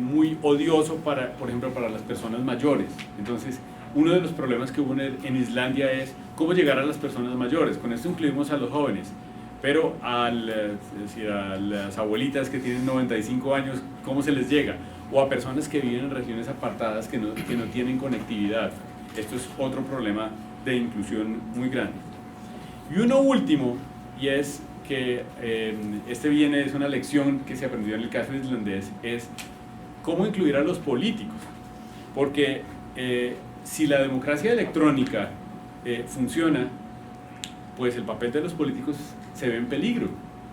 muy odioso, por ejemplo, para las personas mayores. Entonces, uno de los problemas que hubo en Islandia es cómo llegar a las personas mayores. Con esto incluimos a los jóvenes, pero a las abuelitas que tienen 95 años, ¿cómo se les llega? O a personas que viven en regiones apartadas que no tienen conectividad. Esto es otro problema de inclusión muy grande. Y uno último, y es que es una lección que se aprendió en el caso islandés, es cómo incluir a los políticos. Porque si la democracia electrónica funciona, pues el papel de los políticos se ve en peligro.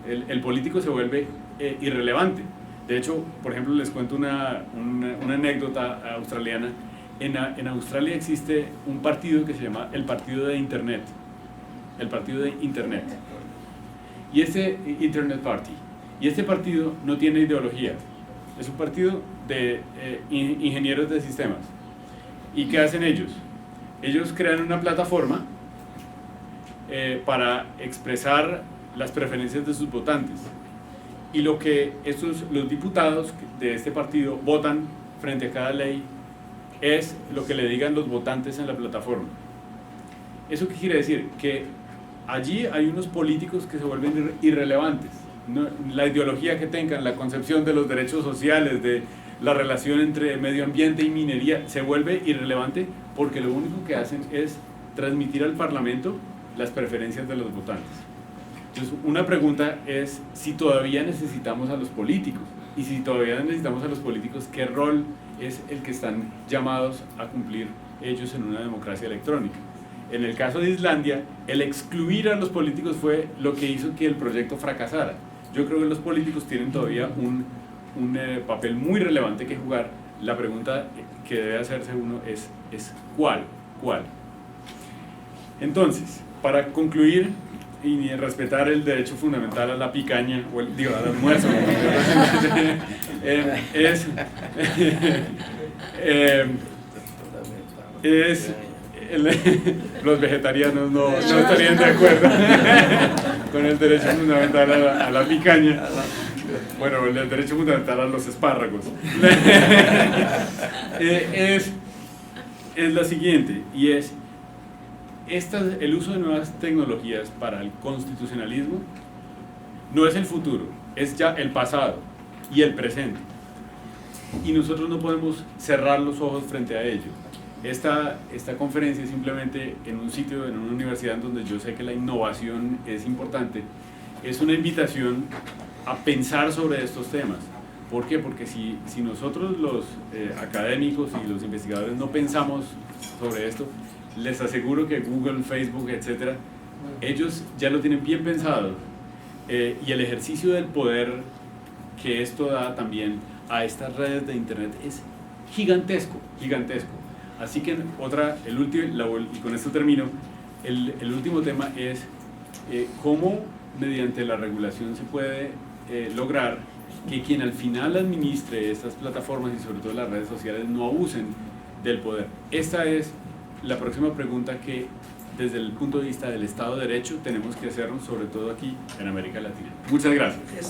El político se vuelve irrelevante. De hecho, por ejemplo, les cuento una anécdota australiana. En Australia existe un partido que se llama el Partido de Internet. El Partido de Internet. Y este Internet Party. Y este partido no tiene ideología. Es un partido de ingenieros de sistemas. ¿Y qué hacen ellos? Ellos crean una plataforma para expresar las preferencias de sus votantes. Y lo que los diputados de este partido votan frente a cada ley es lo que le digan los votantes en la plataforma. ¿Eso qué quiere decir? Que allí hay unos políticos que se vuelven irrelevantes. La ideología que tengan, la concepción de los derechos sociales, de la relación entre medio ambiente y minería, se vuelve irrelevante porque lo único que hacen es transmitir al Parlamento las preferencias de los votantes. Entonces, una pregunta es si todavía necesitamos a los políticos, y si todavía necesitamos a los políticos, ¿qué rol es el que están llamados a cumplir ellos en una democracia electrónica? En el caso de Islandia, el excluir a los políticos fue lo que hizo que el proyecto fracasara. Yo creo que los políticos tienen todavía un papel muy relevante que jugar. La pregunta que debe hacerse uno es ¿cuál? Entonces, para concluir y respetar el derecho fundamental a la picaña, al almuerzo, los vegetarianos no estarían de acuerdo con el derecho fundamental a la picaña. Bueno, el derecho fundamental a los espárragos. Es la siguiente, y es el uso de nuevas tecnologías para el constitucionalismo no es el futuro, es ya el pasado y el presente. Y nosotros no podemos cerrar los ojos frente a ello. Esta conferencia es simplemente en un sitio, en una universidad donde yo sé que la innovación es importante, es una invitación a pensar sobre estos temas. ¿Por qué? Porque si nosotros los académicos y los investigadores no pensamos sobre esto, les aseguro que Google, Facebook, etcétera, ellos ya lo tienen bien pensado, y el ejercicio del poder que esto da también a estas redes de internet es gigantesco. Así que y con esto termino, el último tema es cómo mediante la regulación se puede lograr que quien al final administre estas plataformas y sobre todo las redes sociales no abusen del poder. Esta es la próxima pregunta que desde el punto de vista del Estado de Derecho tenemos que hacernos, sobre todo aquí en América Latina. Muchas gracias.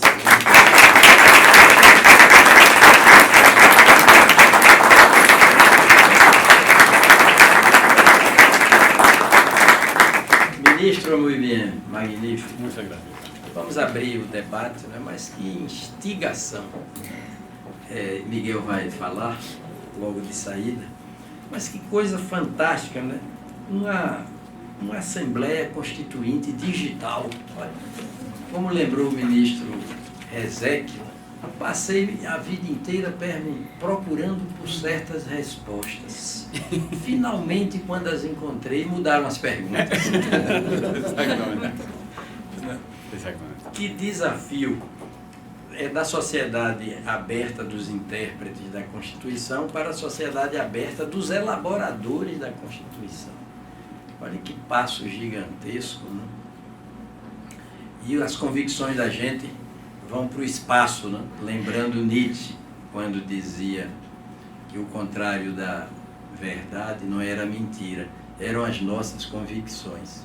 Ministro, muito bem, magnífico. Muchas gracias. Vamos abrir o debate, né? Mas que instigação. Miguel vai falar logo de saída, mas que coisa fantástica, né? Uma Assembleia Constituinte digital. Olha, como lembrou o ministro Rezec, passei a vida inteira procurando por certas respostas. Finalmente, quando as encontrei, mudaram as perguntas. Exactamente. Exactamente. Que desafio da sociedade aberta dos intérpretes da Constituição para a sociedade aberta dos elaboradores da Constituição. Olha que passo gigantesco, né? E as convicções da gente vão para o espaço, né? Lembrando Nietzsche, quando dizia que o contrário da verdade não era mentira, eram as nossas convicções.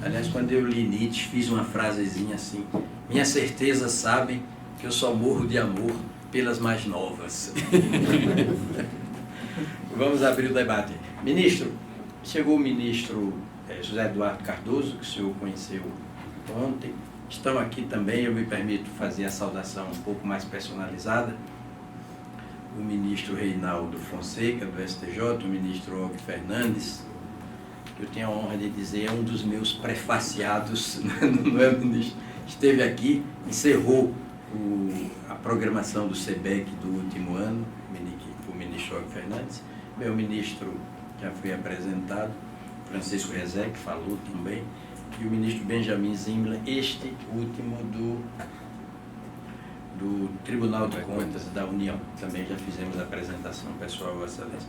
Aliás, quando eu li Nietzsche, fiz uma frasezinha assim: minhas certezas sabem que eu só morro de amor pelas mais novas. Vamos abrir o debate. Ministro, chegou o ministro José Eduardo Cardoso, que o senhor conheceu ontem. Estão aqui também, eu me permito fazer a saudação um pouco mais personalizada. O ministro Reinaldo Fonseca, do STJ, o ministro Og Fernandes, que eu tenho a honra de dizer, é um dos meus prefaciados, não é, ministro? Esteve aqui, encerrou a programação do SEBEC do último ano, o ministro Og Fernandes. Meu ministro já foi apresentado, Francisco Rezec falou também, e o ministro Benjamin Zimmermann, este último do Tribunal de Contas da União. Também já fizemos a apresentação pessoal, Vossa Excelência.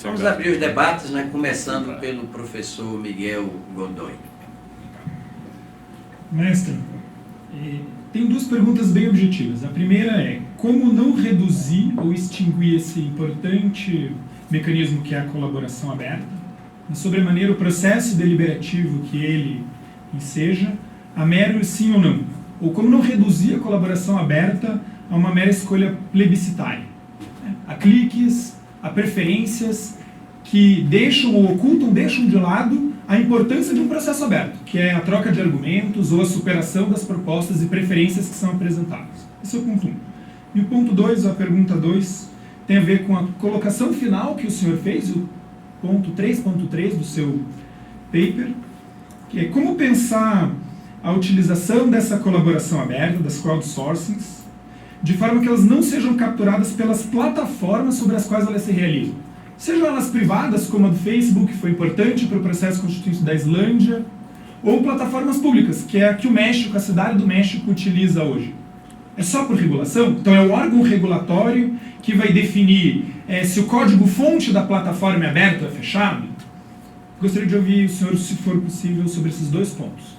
Vamos abrir os debates, né, começando pelo professor Miguel Godoy. Mestre, tem duas perguntas bem objetivas. A primeira é: como não reduzir ou extinguir esse importante mecanismo que é a colaboração aberta, de sobremaneira o processo deliberativo que ele enseja, a mero sim ou não? Ou como não reduzir a colaboração aberta a uma mera escolha plebiscitária, né? A cliques, a preferências que deixam ou ocultam, deixam de lado a importância de um processo aberto, que é a troca de argumentos ou a superação das propostas e preferências que são apresentadas. Esse é o ponto 1. E o ponto 2, a pergunta 2, tem a ver com a colocação final que o senhor fez, o ponto 3.3 do seu paper, que é como pensar a utilização dessa colaboração aberta, das crowdsourcings, de forma que elas não sejam capturadas pelas plataformas sobre as quais elas se realizam. Sejam elas privadas, como a do Facebook, que foi importante para o processo constituinte da Islândia, ou plataformas públicas, que é a que o México, a cidade do México, utiliza hoje. É só por regulação? Então é o órgão regulatório que vai definir se o código-fonte da plataforma é aberto ou é fechado? Gostaria de ouvir o senhor, se for possível, sobre esses dois pontos.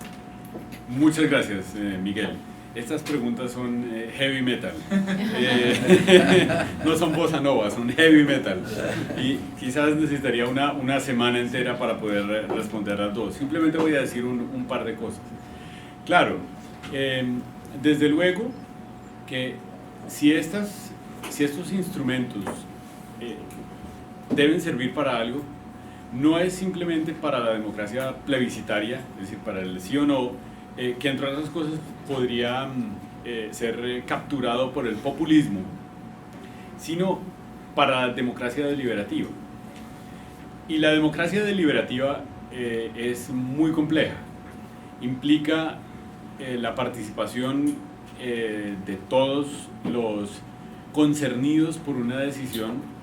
Muchas gracias, Miguel. Estas preguntas son heavy metal. No son bossa nova, son heavy metal. Y quizás necesitaría una semana entera para poder responder las dos. Simplemente voy a decir un par de cosas. Claro, desde luego que si estos instrumentos deben servir para algo, no es simplemente para la democracia plebiscitaria, es decir, para el sí o no, que entre otras cosas podría ser capturado por el populismo, sino para la democracia deliberativa. Y la democracia deliberativa es muy compleja, implica la participación de todos los concernidos por una decisión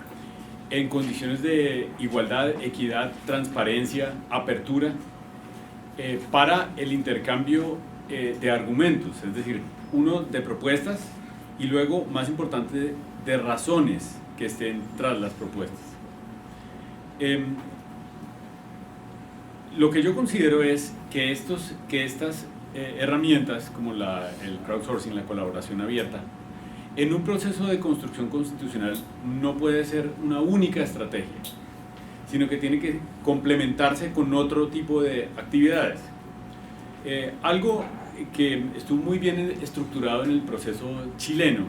en condiciones de igualdad, equidad, transparencia, apertura, para el intercambio de argumentos, es decir, uno de propuestas y luego, más importante, de razones que estén tras las propuestas. Lo que yo considero es que estas herramientas, como el crowdsourcing, la colaboración abierta, en un proceso de construcción constitucional no puede ser una única estrategia, sino que tiene que complementarse con otro tipo de actividades. Algo que estuvo muy bien estructurado en el proceso chileno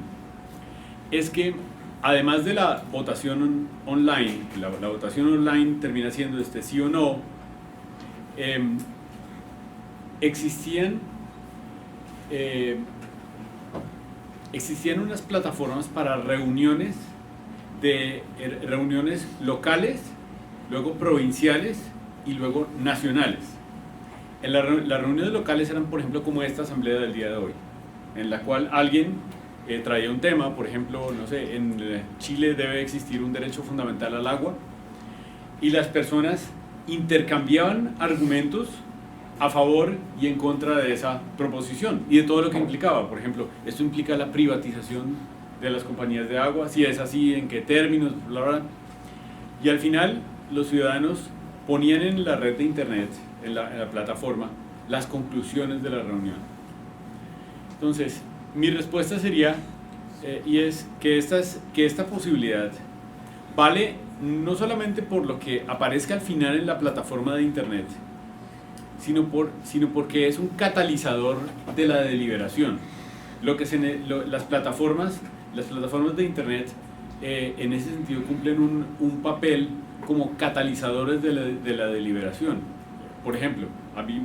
es que, además de la votación online, la votación online termina siendo sí o no, existían unas plataformas para reuniones locales, luego provinciales y luego nacionales. Las reuniones locales eran, por ejemplo, como esta asamblea del día de hoy, en la cual alguien traía un tema, por ejemplo, no sé, en Chile debe existir un derecho fundamental al agua, y las personas intercambiaban argumentos a favor y en contra de esa proposición y de todo lo que implicaba. Por ejemplo, esto implica la privatización de las compañías de agua, si es así, en qué términos, bla, bla. Y al final los ciudadanos ponían en la red de internet, en la plataforma, las conclusiones de la reunión. Entonces, mi respuesta sería, y es que esta posibilidad vale no solamente por lo que aparezca al final en la plataforma de internet, sino porque es un catalizador de la deliberación. Las plataformas de internet en ese sentido cumplen un papel como catalizadores de la deliberación. Por ejemplo, a mí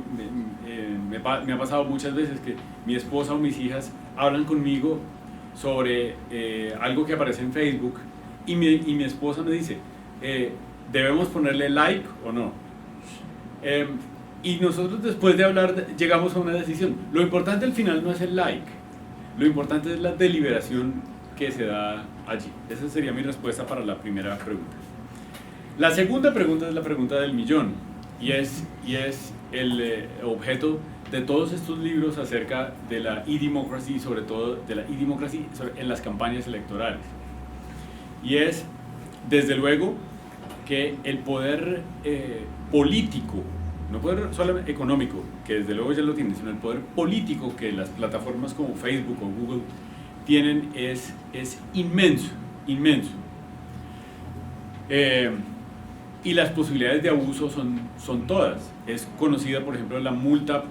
me ha pasado muchas veces que mi esposa o mis hijas hablan conmigo sobre algo que aparece en Facebook y mi esposa me dice, ¿debemos ponerle like o no? Y nosotros, después de hablar, llegamos a una decisión. Lo importante al final no es el like, lo importante es la deliberación que se da allí. Esa sería mi respuesta para la primera pregunta. La segunda pregunta es la pregunta del millón, y es el objeto de todos estos libros acerca de la e-democracy, sobre todo de la e-democracy en las campañas electorales. Y es, desde luego, que el poder político, no poder solamente económico, que desde luego ya lo tienen, sino el poder político que las plataformas como Facebook o Google tienen es inmenso, inmenso. Y las posibilidades de abuso son todas. Es conocida, por ejemplo, la multa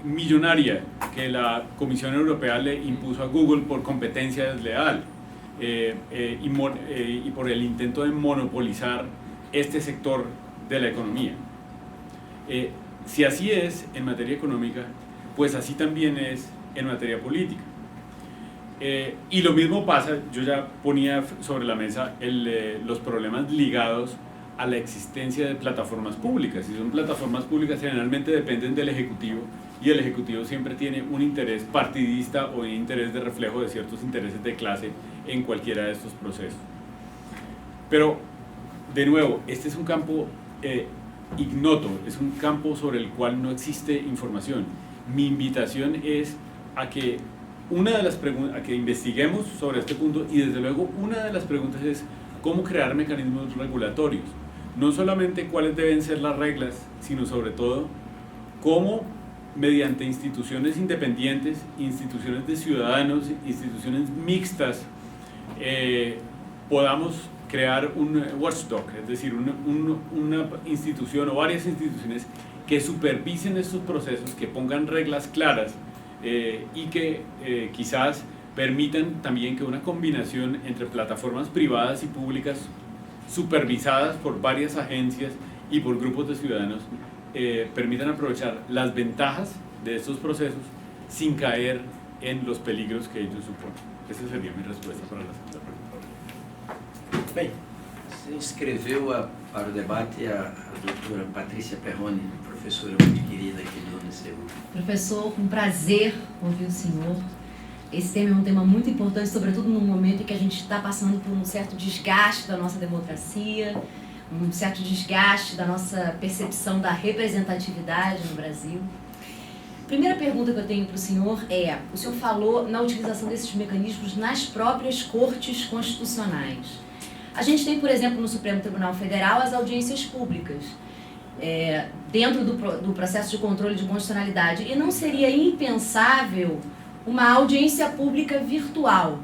millonaria que la Comisión Europea le impuso a Google por competencia desleal y por el intento de monopolizar este sector de la economía. Si así es en materia económica, pues así también es en materia política. Y lo mismo pasa, yo ya ponía sobre la mesa los problemas ligados a la existencia de plataformas públicas. Si son plataformas públicas, generalmente dependen del Ejecutivo, y el Ejecutivo siempre tiene un interés partidista o un interés de reflejo de ciertos intereses de clase en cualquiera de estos procesos. Pero, de nuevo, este es un campo ignoto, es un campo sobre el cual no existe información. Mi invitación es a que a que investiguemos sobre este punto, y desde luego una de las preguntas es cómo crear mecanismos regulatorios. No solamente cuáles deben ser las reglas, sino sobre todo cómo, mediante instituciones independientes, instituciones de ciudadanos, instituciones mixtas, podamos crear un watchdog, es decir, una institución o varias instituciones que supervisen estos procesos, que pongan reglas claras y que quizás permitan también que una combinación entre plataformas privadas y públicas supervisadas por varias agencias y por grupos de ciudadanos permitan aprovechar las ventajas de estos procesos sin caer en los peligros que ellos suponen. Esa sería mi respuesta para la segunda pregunta. Bem, se inscreveu para o debate a doutora Patrícia Perrone, professora muito querida aqui do UNICEU. Professor, com prazer ouvir o senhor. Esse tema é um tema muito importante, sobretudo no momento em que a gente está passando por um certo desgaste da nossa democracia, um certo desgaste da nossa percepção da representatividade no Brasil. Primeira pergunta que eu tenho para o senhor o senhor falou na utilização desses mecanismos nas próprias cortes constitucionais. A gente tem, por exemplo, no Supremo Tribunal Federal as audiências públicas, dentro do processo de controle de constitucionalidade, e não seria impensável uma audiência pública virtual.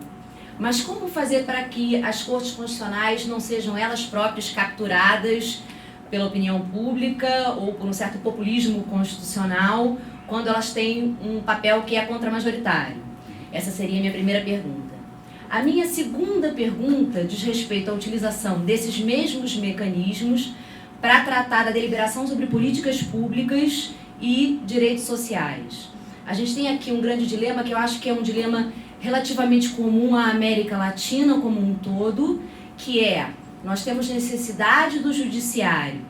Mas como fazer para que as cortes constitucionais não sejam elas próprias capturadas pela opinião pública ou por um certo populismo constitucional, quando elas têm um papel que é contramajoritário? Essa seria a minha primeira pergunta. A minha segunda pergunta diz respeito à utilização desses mesmos mecanismos para tratar da deliberação sobre políticas públicas e direitos sociais. A gente tem aqui um grande dilema, que eu acho que é um dilema relativamente comum à América Latina como um todo, que é, nós temos necessidade do judiciário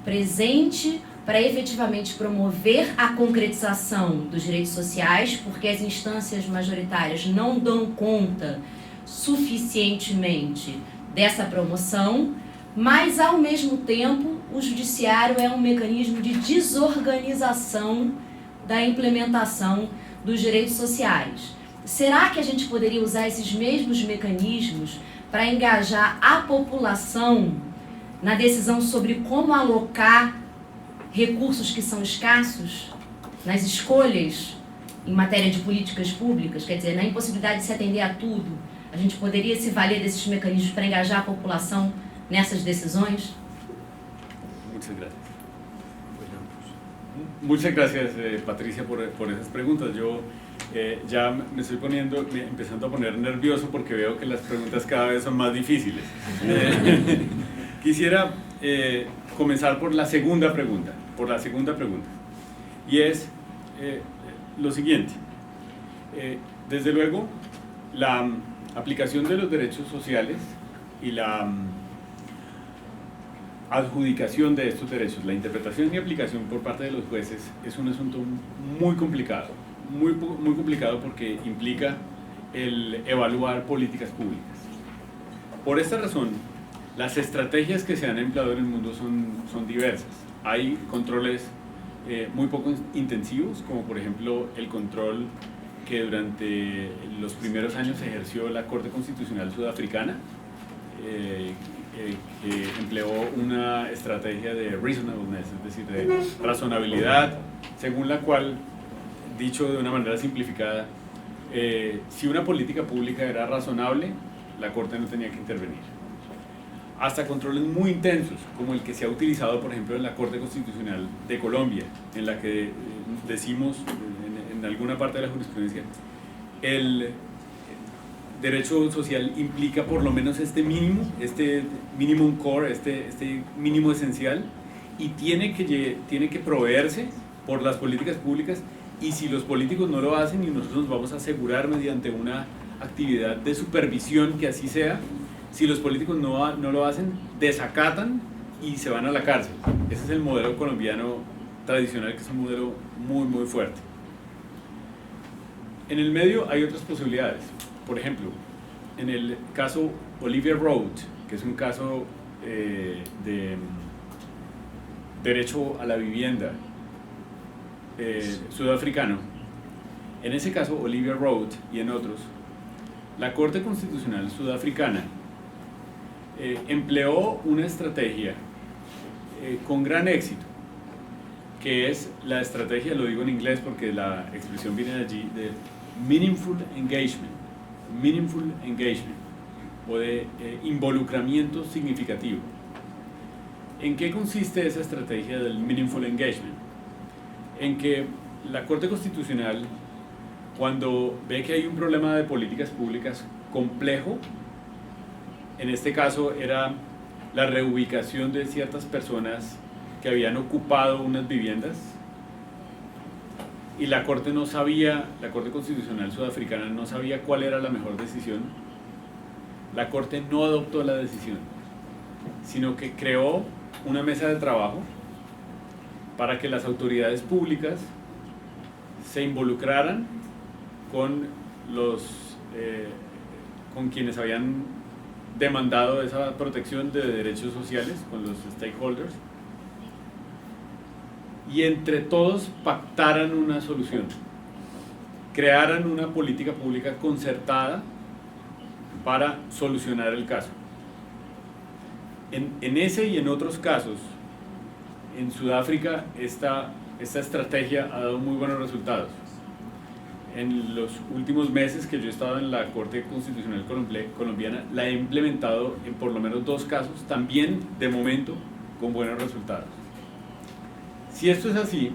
presente para efetivamente promover a concretização dos direitos sociais, porque as instâncias majoritárias não dão conta suficientemente dessa promoção, mas, ao mesmo tempo, o judiciário é um mecanismo de desorganização da implementação dos direitos sociais. Será que a gente poderia usar esses mesmos mecanismos para engajar a população na decisão sobre como alocar recursos que são escassos, nas escolhas em matéria de políticas públicas, quer dizer, na impossibilidade de se atender a tudo? A gente poderia se valer desses mecanismos para engajar a população nessas decisões? Muchas gracias. Muchas gracias, Patricia, por esas preguntas. Yo ya me estoy empezando a poner nervioso porque veo que las preguntas cada vez son más difíciles. Quisiera comenzar por la segunda pregunta, y es lo siguiente. Desde luego, la aplicación de los derechos sociales y la adjudicación de estos derechos, la interpretación y aplicación por parte de los jueces es un asunto muy complicado, muy complicado porque implica el evaluar políticas públicas. Por esta razón, las estrategias que se han empleado en el mundo son diversas. Hay controles muy poco intensivos, como por ejemplo el control que durante los primeros años ejerció la Corte Constitucional Sudafricana, que empleó una estrategia de reasonableness, es decir, de razonabilidad, según la cual, dicho de una manera simplificada, si una política pública era razonable, la Corte no tenía que intervenir. Hasta controles muy intensos, como el que se ha utilizado, por ejemplo, en la Corte Constitucional de Colombia, en la que decimos, en alguna parte de la jurisprudencia, el derecho social implica por lo menos este minimum core, este mínimo esencial, y tiene que proveerse por las políticas públicas, y si los políticos no lo hacen, y nosotros nos vamos a asegurar mediante una actividad de supervisión que así sea, si los políticos no lo hacen, desacatan y se van a la cárcel. Ese es el modelo colombiano tradicional, que es un modelo muy fuerte. En el medio hay otras posibilidades. Por ejemplo, en el caso Olivia Road, que es un caso de derecho a la vivienda sudafricano, en ese caso Olivia Road y en otros, la Corte Constitucional Sudafricana empleó una estrategia con gran éxito, que es la estrategia, lo digo en inglés porque la expresión viene de allí, de meaningful engagement, o de involucramiento significativo. ¿En qué consiste esa estrategia del meaningful engagement? En que la Corte Constitucional, cuando ve que hay un problema de políticas públicas complejo, en este caso era la reubicación de ciertas personas que habían ocupado unas viviendas, y la Corte Constitucional Sudafricana no sabía cuál era la mejor decisión. La Corte no adoptó la decisión, sino que creó una mesa de trabajo para que las autoridades públicas se involucraran con quienes habían demandado esa protección de derechos sociales, con los stakeholders, y entre todos pactaran una solución, crearan una política pública concertada para solucionar el caso. En ese y en otros casos, en Sudáfrica, esta estrategia ha dado muy buenos resultados. En los últimos meses que yo he estado en la Corte Constitucional colombiana, la he implementado en por lo menos 2 casos, también de momento con buenos resultados. Si esto es así,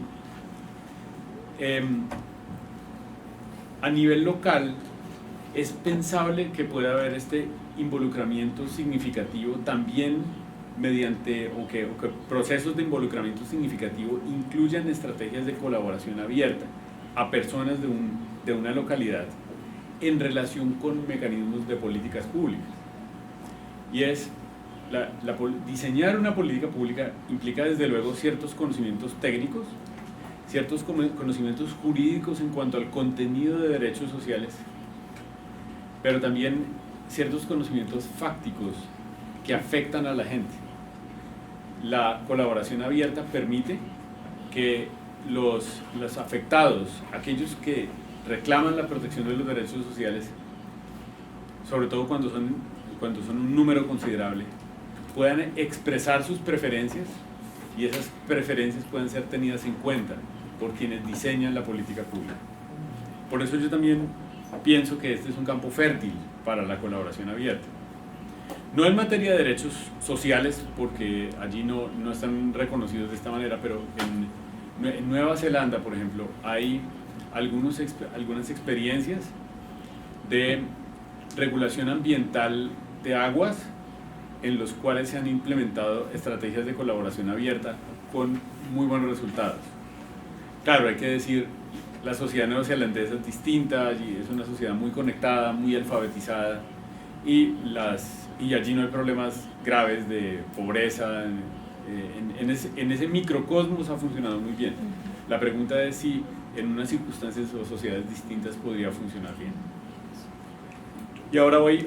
a nivel local es pensable que pueda haber este involucramiento significativo también mediante o que procesos de involucramiento significativo incluyan estrategias de colaboración abierta a personas de una localidad en relación con mecanismos de políticas públicas. Y es, diseñar una política pública implica desde luego ciertos conocimientos técnicos, ciertos conocimientos jurídicos en cuanto al contenido de derechos sociales, pero también ciertos conocimientos fácticos que afectan a la gente. La colaboración abierta permite que los afectados, aquellos que reclaman la protección de los derechos sociales, sobre todo cuando son un número considerable, puedan expresar sus preferencias, y esas preferencias pueden ser tenidas en cuenta por quienes diseñan la política pública. Por eso yo también pienso que este es un campo fértil para la colaboración abierta. No en materia de derechos sociales, porque allí no están reconocidos de esta manera, pero en Nueva Zelanda, por ejemplo, hay algunas experiencias de regulación ambiental de aguas en los cuales se han implementado estrategias de colaboración abierta con muy buenos resultados. Claro, hay que decir, la sociedad neozelandesa es distinta, allí es una sociedad muy conectada, muy alfabetizada, y allí no hay problemas graves de pobreza. En ese microcosmos ha funcionado muy bien. La pregunta es si en unas circunstancias o sociedades distintas podría funcionar bien. Y ahora voy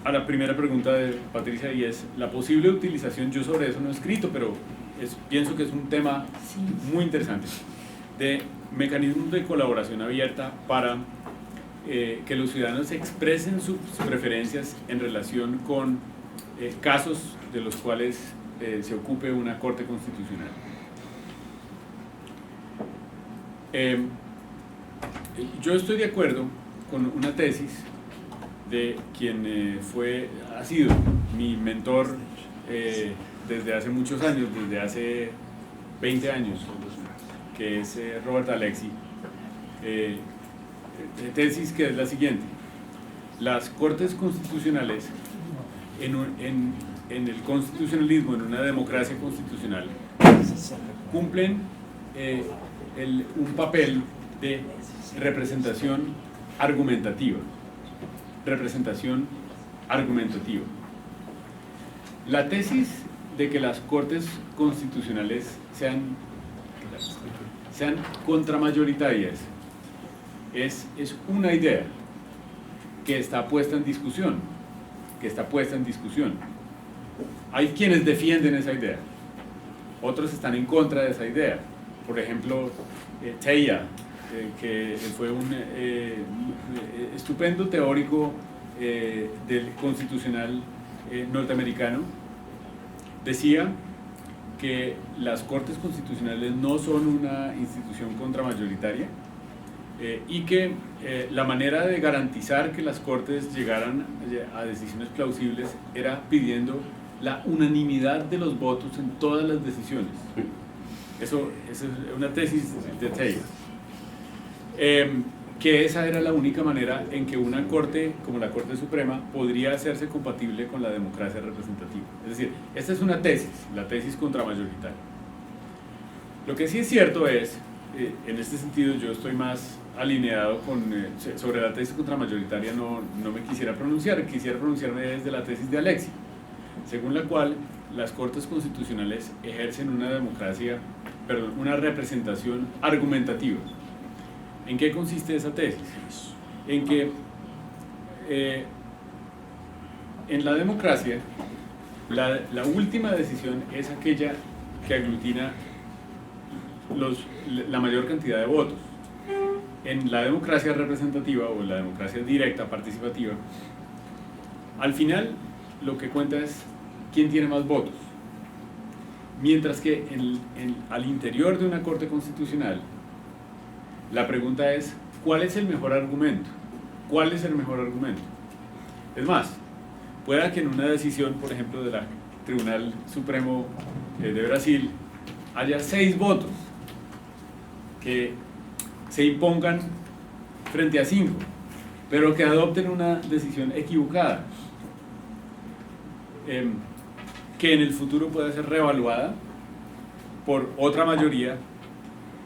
a la primera pregunta de Patricia, y es la posible utilización. Yo sobre eso no he escrito, pero pienso que es un tema muy interesante, de mecanismos de colaboración abierta para que los ciudadanos expresen sus preferencias en relación con casos de los cuales se ocupe una Corte Constitucional. Yo estoy de acuerdo con una tesis de quien ha sido mi mentor desde hace muchos años, desde hace 20 años, que es Robert Alexy. Tesis que es la siguiente: las Cortes Constitucionales en el constitucionalismo, en una democracia constitucional, cumplen un papel de representación argumentativa. La tesis de que las Cortes Constitucionales sean contramayoritarias es una idea que está puesta en discusión, Hay quienes defienden esa idea, otros están en contra de esa idea. Por ejemplo, Teilhard, que fue un estupendo teórico del constitucional norteamericano, decía que las Cortes Constitucionales no son una institución contramayoritaria, y que la manera de garantizar que las Cortes llegaran a decisiones plausibles era pidiendo la unanimidad de los votos en todas las decisiones. Eso es una tesis de Teilhard. Que esa era la única manera en que una Corte como la Corte Suprema podría hacerse compatible con la democracia representativa. Es decir, esta es una tesis, la tesis contramayoritaria. Lo que sí es cierto es, en este sentido yo estoy más alineado sobre la tesis contramayoritaria, no me quisiera pronunciarme desde la tesis de Alexy, según la cual las Cortes Constitucionales ejercen una representación argumentativa. ¿En qué consiste esa tesis? En que en la democracia la última decisión es aquella que aglutina la mayor cantidad de votos. En la democracia representativa o la democracia directa, participativa, al final lo que cuenta es quién tiene más votos. Mientras que al interior de una Corte Constitucional, la pregunta es, ¿cuál es el mejor argumento? ¿Cuál es el mejor argumento? Es más, pueda que en una decisión, por ejemplo, del Tribunal Supremo de Brasil, haya 6 votos que se impongan frente a 5, pero que adopten una decisión equivocada. que en el futuro pueda ser reevaluada por otra mayoría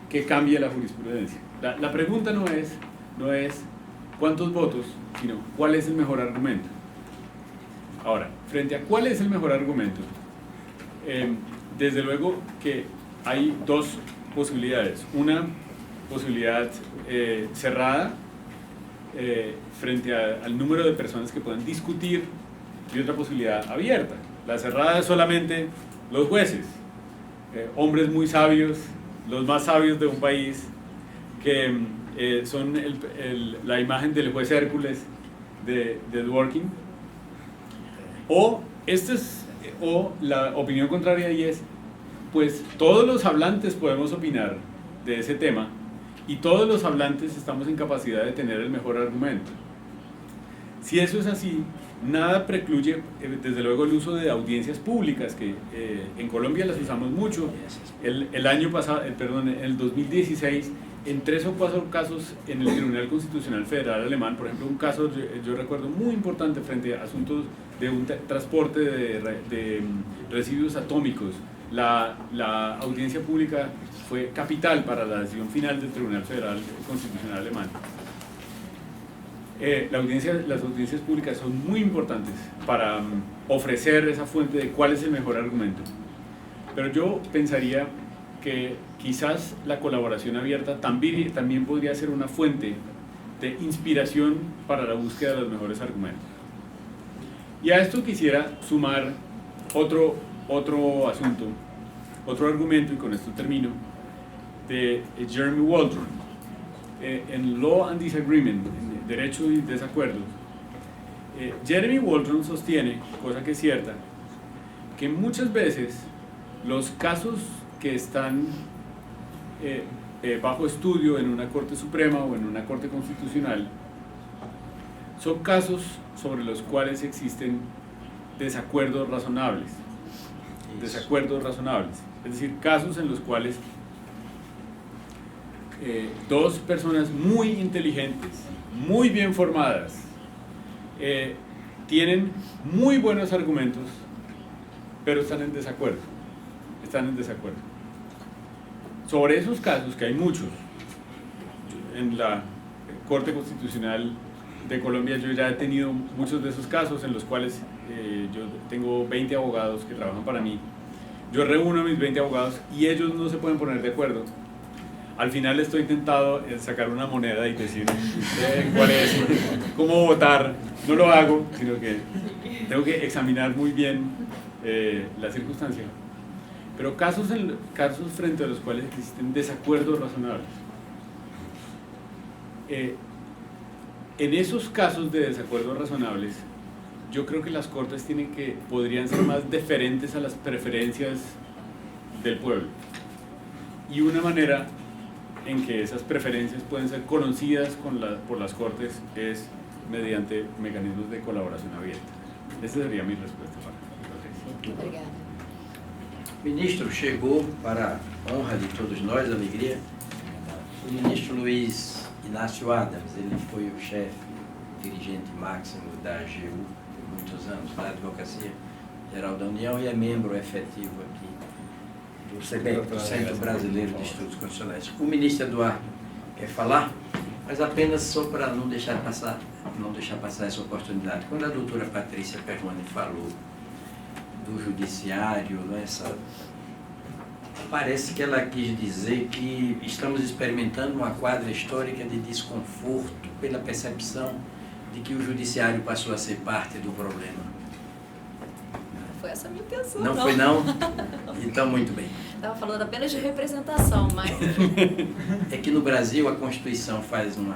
que cambie la jurisprudencia. La pregunta no es cuántos votos, sino cuál es el mejor argumento. Ahora, frente a cuál es el mejor argumento, desde luego que hay dos posibilidades. Una posibilidad cerrada frente al número de personas que puedan discutir, y otra posibilidad abierta. La cerrada es solamente los jueces, hombres muy sabios, los más sabios de un país, que son la imagen del juez Hércules de Dworkin. O la opinión contraria, y es, pues todos los hablantes podemos opinar de ese tema y todos los hablantes estamos en capacidad de tener el mejor argumento. Si eso es así, nada precluye, desde luego, el uso de audiencias públicas, que en Colombia las usamos mucho. El año pasado, en el 2016, en 3 o 4 casos en el Tribunal Constitucional Federal Alemán, por ejemplo, un caso yo recuerdo muy importante frente a asuntos de un transporte de residuos atómicos. La audiencia pública fue capital para la decisión final del Tribunal Federal Constitucional Alemán. Las audiencias públicas son muy importantes para ofrecer esa fuente de cuál es el mejor argumento. Pero yo pensaría que quizás la colaboración abierta también podría ser una fuente de inspiración para la búsqueda de los mejores argumentos. Y a esto quisiera sumar otro asunto, otro argumento, y con esto termino, de Jeremy Waldron. En Law and Disagreement, en Derecho y Desacuerdos, Jeremy Waldron sostiene, cosa que es cierta, que muchas veces los casos que están bajo estudio en una Corte Suprema o en una Corte Constitucional son casos sobre los cuales existen desacuerdos razonables. Desacuerdos razonables. Es decir, casos en los cuales dos personas muy inteligentes, muy bien formadas, tienen muy buenos argumentos, pero están en desacuerdo. Sobre esos casos, que hay muchos, en la Corte Constitucional de Colombia yo ya he tenido muchos de esos casos en los cuales yo tengo 20 abogados que trabajan para mí. Yo reúno a mis 20 abogados y ellos no se pueden poner de acuerdo. Al final estoy tentado en sacar una moneda y decir cuál es, cómo votar. No lo hago, sino que tengo que examinar muy bien la circunstancia. Pero casos frente a los cuales existen desacuerdos razonables. En esos casos de desacuerdos razonables, yo creo que las Cortes podrían ser más deferentes a las preferencias del pueblo. Y una manera en que esas preferencias pueden ser conocidas por las Cortes es mediante mecanismos de colaboración abierta. Esa sería mi respuesta para Obrigada. Ministro, chegou, para a honra de todos nós, alegria, o ministro Luiz Inácio Adams. Ele foi o chefe, dirigente máximo da AGU por muitos anos, da Advocacia Geral da União, e é membro efetivo aqui do CBEC, do Centro Brasileiro de Estudos Constitucionais. O ministro Eduardo quer falar, mas apenas só para não deixar passar essa oportunidade. Quando a doutora Patrícia Perrone falou do judiciário, parece que ela quis dizer que estamos experimentando uma quadra histórica de desconforto pela percepção de que o judiciário passou a ser parte do problema. Foi essa a minha intenção. Não foi não? Então, muito bem. Estava falando apenas de representação, mas... É que no Brasil a Constituição faz um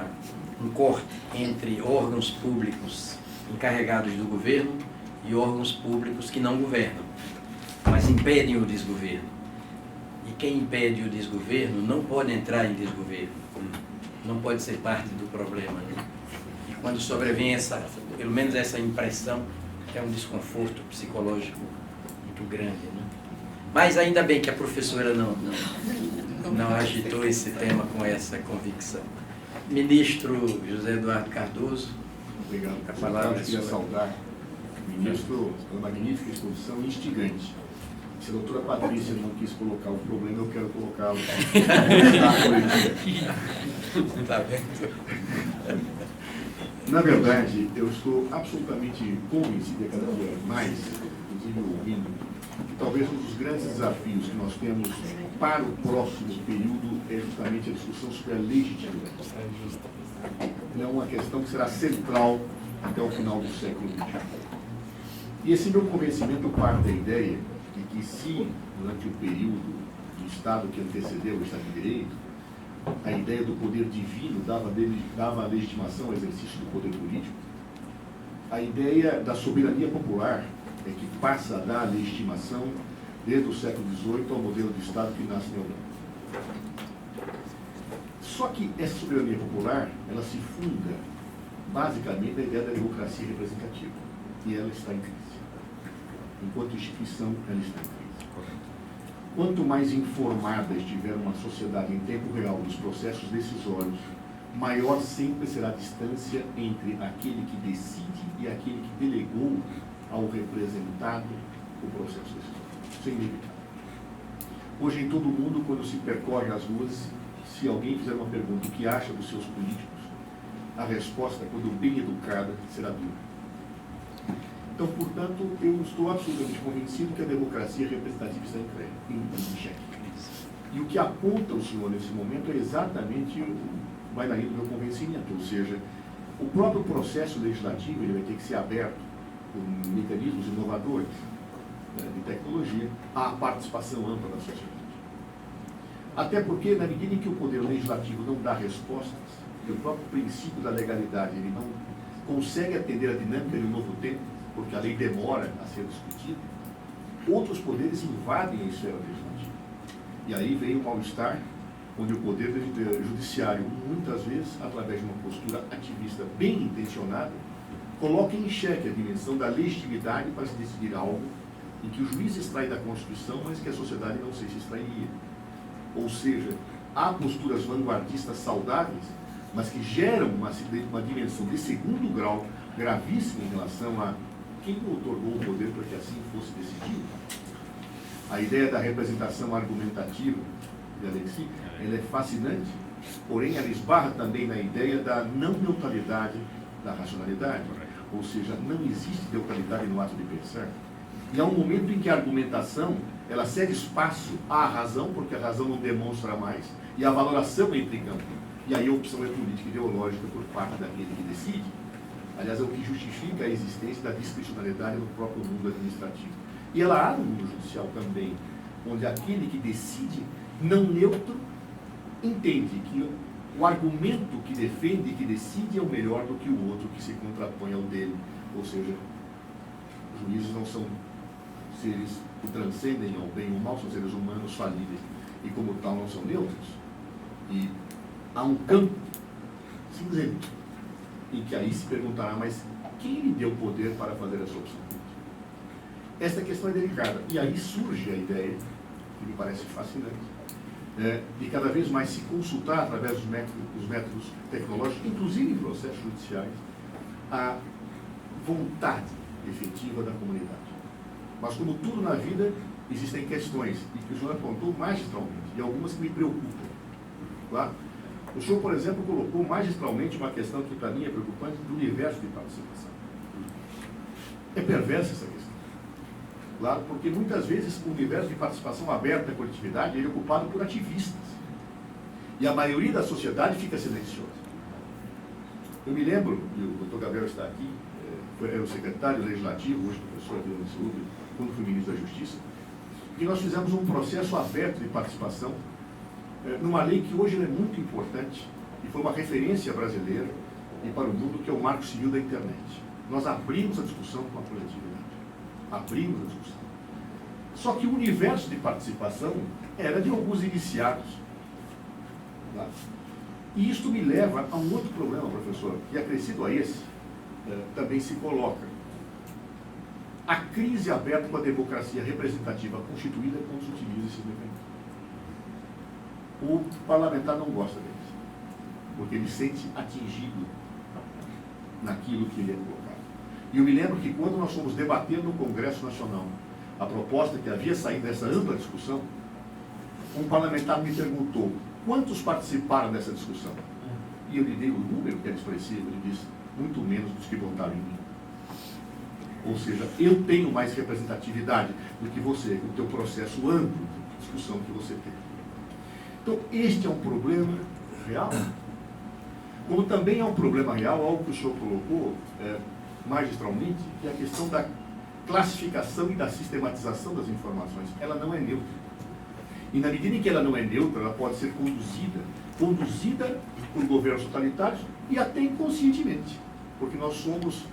corte entre órgãos públicos encarregados do governo e órgãos públicos que não governam, mas impedem o desgoverno. E quem impede o desgoverno não pode entrar em desgoverno, não pode ser parte do problema. Né? E quando sobrevém pelo menos essa impressão, é um desconforto psicológico muito grande. Né? Mas ainda bem que a professora não agitou esse tema com essa convicção. Ministro José Eduardo Cardoso. Obrigado. A palavra é queria sua. saudar Ministro, uma magnífica exposição instigante. Se a doutora Patrícia não quis colocar o problema, eu quero colocá-lo. Tá vendo? Na verdade, eu estou absolutamente convencido, cada dia mais, inclusive ouvindo, que talvez um dos grandes desafios que nós temos para o próximo período é justamente a discussão sobre a legitimidade. É uma questão que será central até o final do século XX. E esse meu convencimento parte da ideia de que se, durante o período do Estado que antecedeu o Estado de Direito, a ideia do poder divino dava legitimação ao exercício do poder político, a ideia da soberania popular é que passa a dar legitimação desde o século XVIII ao modelo de Estado que nasce na Europa. Só que essa soberania popular, ela se funda basicamente na ideia da democracia representativa, e ela está em crise. Enquanto instituição, ela está em crise. Quanto mais informada estiver uma sociedade em tempo real dos processos decisórios, maior sempre será a distância entre aquele que decide e aquele que delegou ao representado o processo decisório. Isso é inevitável. Hoje, em todo o mundo, quando se percorre as ruas, se alguém fizer uma pergunta, o que acha dos seus políticos, a resposta, quando bem educada, será dura. Então, portanto, eu estou absolutamente convencido que a democracia representativa está em xeque. E o que aponta o senhor nesse momento é exatamente vai na linha do meu convencimento, ou seja, o próprio processo legislativo ele vai ter que ser aberto por mecanismos inovadores, né, de tecnologia, à participação ampla da sociedade. Até porque, na medida em que o poder legislativo não dá respostas, e o próprio princípio da legalidade ele não consegue atender a dinâmica de um novo tempo, porque a lei demora a ser discutida, outros poderes invadem a esfera legislativa. E aí vem o mal-estar, onde o poder judiciário, muitas vezes, através de uma postura ativista bem intencionada, coloca em xeque a dimensão da legitimidade para se decidir algo em que o juiz extrai da Constituição, mas que a sociedade não sei se extrairia. Ou seja, há posturas vanguardistas saudáveis, mas que geram uma dimensão de segundo grau gravíssima em relação a quem otorgou o poder para que assim fosse decidido. A ideia da representação argumentativa de Alexis, ela é fascinante, porém ela esbarra também na ideia da não neutralidade da racionalidade, ou seja, não existe neutralidade no ato de pensar. E há um momento em que a argumentação ela cede espaço à razão, porque a razão não demonstra mais, e a valoração entra em campo. E aí a opção é política e ideológica por parte daquele que decide. Aliás, é o que justifica a existência da discricionalidade no próprio mundo administrativo. E ela há no mundo judicial também, onde aquele que decide, não neutro, entende que o argumento que defende e que decide é o melhor do que o outro que se contrapõe ao dele. Ou seja, os juízes não são seres que transcendem ao bem ou ao mal, são seres humanos falíveis e, como tal, não são neutros. E há um campo cinzento em que aí se perguntará, mas quem lhe deu poder para fazer essa opção? Esta questão é delicada. E aí surge a ideia, que me parece fascinante, de cada vez mais se consultar, através dos métodos tecnológicos, inclusive em processos judiciais, a vontade efetiva da comunidade. Mas, como tudo na vida, existem questões, e que o senhor apontou magistralmente, e algumas que me preocupam. Claro? O senhor, por exemplo, colocou magistralmente uma questão que para mim é preocupante do universo de participação. É perversa essa questão. Claro, porque muitas vezes o universo de participação aberta à coletividade ele é ocupado por ativistas. E a maioria da sociedade fica silenciosa. Eu me lembro, e o doutor Gabriel está aqui, era o secretário legislativo, hoje professor de saúde, quando fui ministro da Justiça, e nós fizemos um processo aberto de participação numa lei que hoje é muito importante e foi uma referência brasileira e para o mundo, que é o Marco Civil da Internet. Nós abrimos a discussão com a coletividade. Abrimos a discussão. Só que o universo de participação era de alguns iniciados. Tá? E isto me leva a um outro problema, professor, que acrescido a esse, também se coloca. A crise aberta com a democracia representativa constituída quando se utiliza esses mecanismos. O parlamentar não gosta deles, porque ele se sente atingido naquilo que ele é colocado. E eu me lembro que quando nós fomos debater no Congresso Nacional a proposta que havia saído dessa ampla discussão, um parlamentar me perguntou quantos participaram dessa discussão. E eu lhe dei o número que era expressivo, ele disse, muito menos dos que votaram em mim. Ou seja, eu tenho mais representatividade do que você, com o teu processo amplo de discussão que você tem. Então, este é um problema real. Como também é um problema real, algo que o senhor colocou magistralmente, que é a questão da classificação e da sistematização das informações. Ela não é neutra. E na medida em que ela não é neutra, ela pode ser conduzida por governos totalitários e até inconscientemente, porque nós somos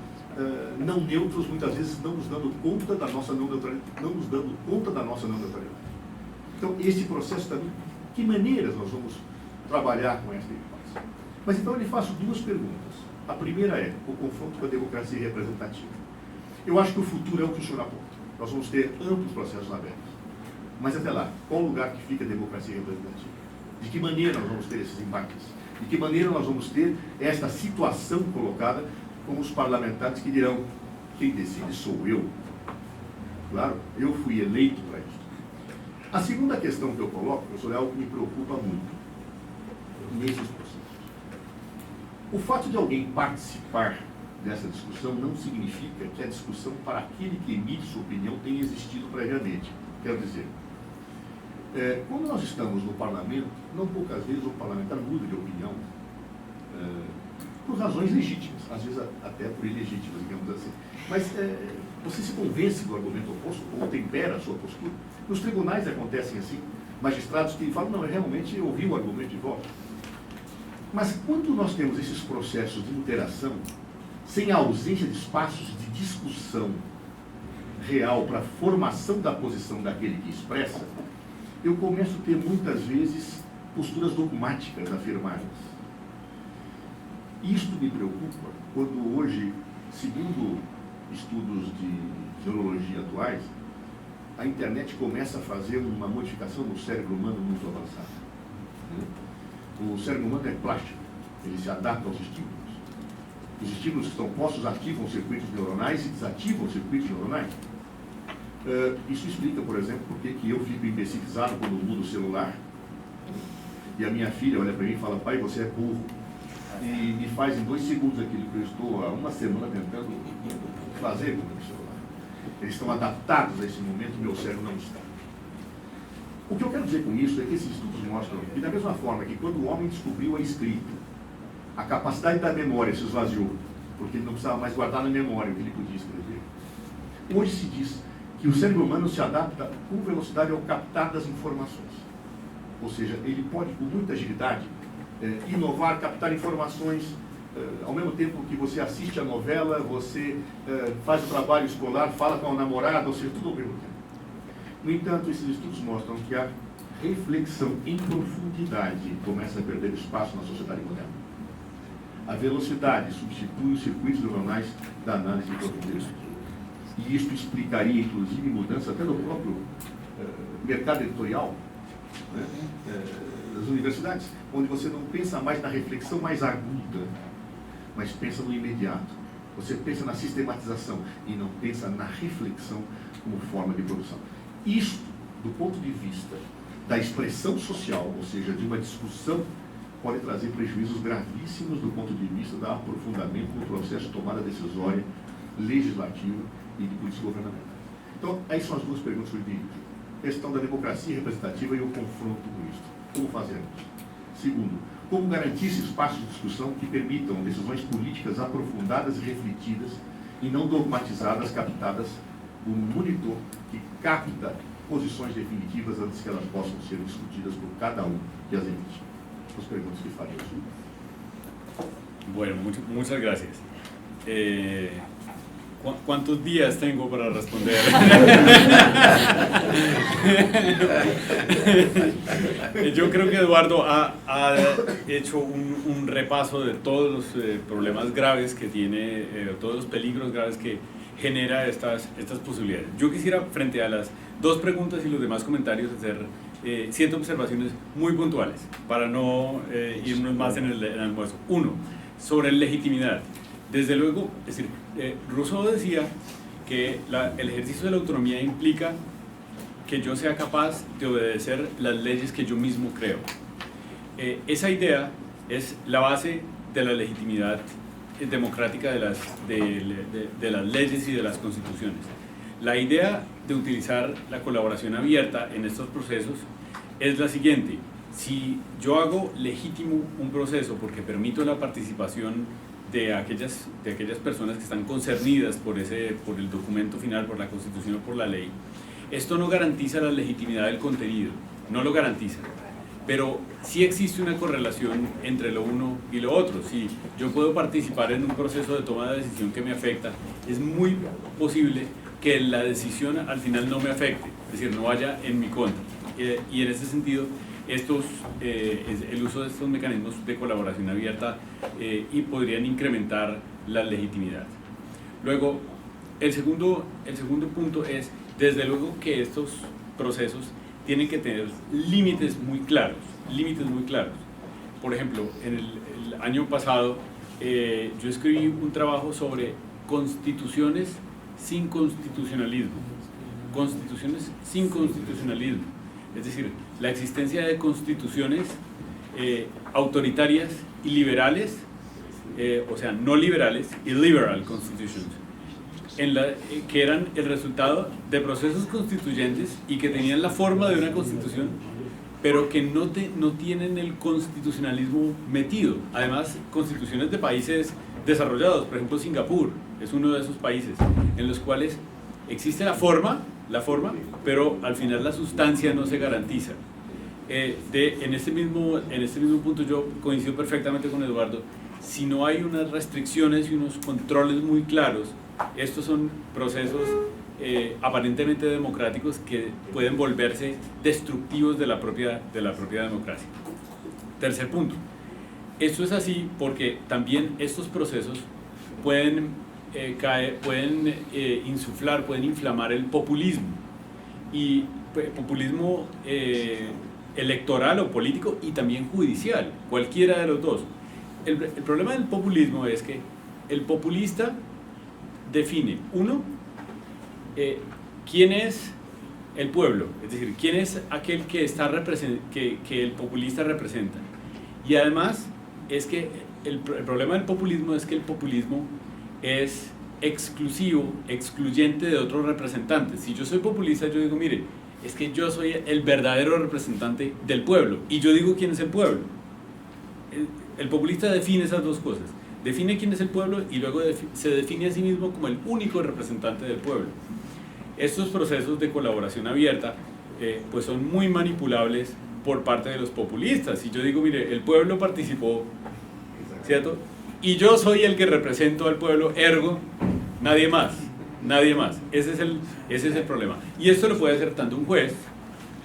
não neutros, muitas vezes não nos dando conta da nossa não neutralidade. Então, esse processo também, que maneiras nós vamos trabalhar com esta hipótese? Mas então eu lhe faço duas perguntas. A primeira é o confronto com a democracia representativa. Eu acho que o futuro é o que o senhor aponta. Nós vamos ter amplos processos abertos. Mas até lá, qual lugar que fica a democracia representativa? De que maneira nós vamos ter esses embates? De que maneira nós vamos ter esta situação colocada com os parlamentares que dirão, quem decide sou eu? Claro, eu fui eleito para isso. A segunda questão que eu coloco, professor, é algo que me preocupa muito nesses processos. O fato de alguém participar dessa discussão não significa que a discussão para aquele que emite sua opinião tenha existido previamente. Quero dizer, quando nós estamos no parlamento, não poucas vezes o parlamentar muda de opinião por razões legítimas, às vezes até por ilegítimas, digamos assim. Mas você se convence do argumento oposto ou tempera a sua postura. Nos tribunais acontecem assim, magistrados que falam, não, eu realmente ouvi o argumento de volta. Mas quando nós temos esses processos de interação, sem a ausência de espaços de discussão real para a formação da posição daquele que expressa, eu começo a ter muitas vezes posturas dogmáticas afirmadas. Isto me preocupa quando hoje, segundo estudos de neurologia atuais, a internet começa a fazer uma modificação no cérebro humano muito avançada. O cérebro humano é plástico, ele se adapta aos estímulos. Os estímulos que estão postos ativam circuitos neuronais e desativam circuitos neuronais. Isso explica, por exemplo, por que eu fico imbecilizado quando mudo o celular e a minha filha olha para mim e fala, pai, você é burro. E me faz em 2 segundos aquilo que eu estou há uma semana tentando fazer com o meu celular. Eles estão adaptados a esse momento, meu cérebro não está. O que eu quero dizer com isso é que esses estudos mostram que, da mesma forma que quando o homem descobriu a escrita, a capacidade da memória se esvaziou, porque ele não precisava mais guardar na memória o que ele podia escrever. Hoje se diz que o cérebro humano se adapta com velocidade ao captar das informações. Ou seja, ele pode, com muita agilidade, inovar, captar informações, ao mesmo tempo que você assiste a novela, você faz o trabalho escolar, fala com a namorada, ou seja, tudo ao mesmo tempo. No entanto, esses estudos mostram que a reflexão em profundidade começa a perder espaço na sociedade moderna. A velocidade substitui os circuitos neuronais da análise de profundidade. E isso explicaria, inclusive, mudança até no próprio mercado editorial, né, das universidades, onde você não pensa mais na reflexão mais aguda, mas pensa no imediato. Você pensa na sistematização e não pensa na reflexão como forma de produção. Isto, do ponto de vista da expressão social, ou seja, de uma discussão, pode trazer prejuízos gravíssimos do ponto de vista do aprofundamento no processo de tomada decisória, legislativa e de política governamental. Então, aí são as duas perguntas que eu divido. A questão da democracia representativa e o confronto com isso. Como fazemos? Segundo, como garantir esse espaço de discussão que permitam decisões políticas aprofundadas e refletidas e não dogmatizadas, captadas por um monitor que capta posições definitivas antes que elas possam ser discutidas por cada um que as emite. As perguntas que farei. Bueno, muchas gracias. ¿Cuántos días tengo para responder? Yo creo que Eduardo ha hecho un repaso de todos los problemas graves que tiene, todos los peligros graves que genera estas posibilidades. Yo quisiera, frente a las dos preguntas y los demás comentarios, hacer 7 observaciones muy puntuales para no irnos más en el almuerzo. Uno, sobre legitimidad. Desde luego, es decir, Rousseau decía que el ejercicio de la autonomía implica que yo sea capaz de obedecer las leyes que yo mismo creo. Esa idea es la base de la legitimidad democrática de las leyes y de las constituciones. La idea de utilizar la colaboración abierta en estos procesos es la siguiente: si yo hago legítimo un proceso porque permito la participación de aquellas personas que están concernidas por el documento final, por la Constitución o por la ley, esto no garantiza la legitimidad del contenido, no lo garantiza, pero sí existe una correlación entre lo uno y lo otro. Si yo puedo participar en un proceso de toma de decisión que me afecta, es muy posible que la decisión al final no me afecte, es decir, no vaya en mi contra. Y en ese sentido, el uso de estos mecanismos de colaboración abierta y podrían incrementar la legitimidad. Luego, el segundo punto es, desde luego que estos procesos tienen que tener límites muy claros. Por ejemplo, en el año pasado yo escribí un trabajo sobre constituciones sin constitucionalismo. Constituciones sin constitucionalismo. Es decir, la existencia de constituciones autoritarias y liberales, o sea, no liberales, illiberal constitutions, que eran el resultado de procesos constituyentes y que tenían la forma de una constitución, pero que no tienen el constitucionalismo metido. Además, constituciones de países desarrollados, por ejemplo, Singapur es uno de esos países en los cuales existe la forma, pero al final la sustancia no se garantiza. En este mismo punto yo coincido perfectamente con Eduardo. Si no hay unas restricciones y unos controles muy claros, estos son procesos aparentemente democráticos que pueden volverse destructivos de la propia democracia. Tercer punto. Esto es así porque también estos procesos pueden insuflar, pueden inflamar el populismo, y populismo electoral o político y también judicial, cualquiera de los dos. El problema del populismo es que el populista define, uno, quién es el pueblo, es decir, quién es aquel que el populista representa, y además es que el problema del populismo es que el populismo es excluyente de otros representantes. Si yo soy populista, yo digo, mire, es que yo soy el verdadero representante del pueblo, y yo digo quién es el pueblo. El populista define esas dos cosas, define quién es el pueblo y luego se define a sí mismo como el único representante del pueblo. Estos procesos de colaboración abierta pues son muy manipulables por parte de los populistas. Si yo digo, mire, el pueblo participó, ¿cierto? Y yo soy el que represento al pueblo, ergo, nadie más. Ese es el problema. Y esto lo puede hacer tanto un juez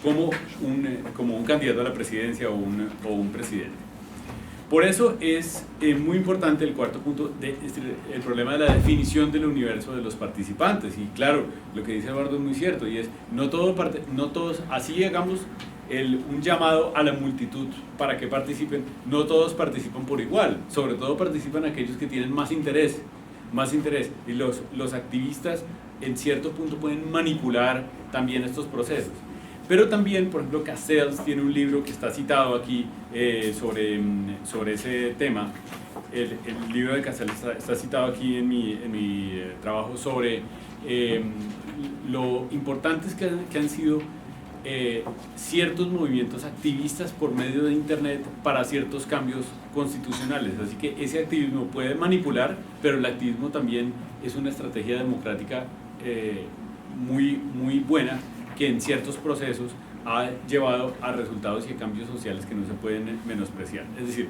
como un candidato a la presidencia o un presidente. Por eso es muy importante el cuarto punto, el problema de la definición del universo de los participantes. Y claro, lo que dice Eduardo es muy cierto, y es, no todos, así hagamos un llamado a la multitud para que participen, no todos participan por igual, sobre todo participan aquellos que tienen más interés, y los activistas en cierto punto pueden manipular también estos procesos. Pero también, por ejemplo, Castells tiene un libro que está citado aquí sobre ese tema. El libro de Castells está citado aquí en mi trabajo sobre lo importantes que han sido ciertos movimientos activistas por medio de Internet para ciertos cambios constitucionales. Así que ese activismo puede manipular, pero el activismo también es una estrategia democrática muy, muy buena, que en ciertos procesos ha llevado a resultados y a cambios sociales que no se pueden menospreciar. Es decir,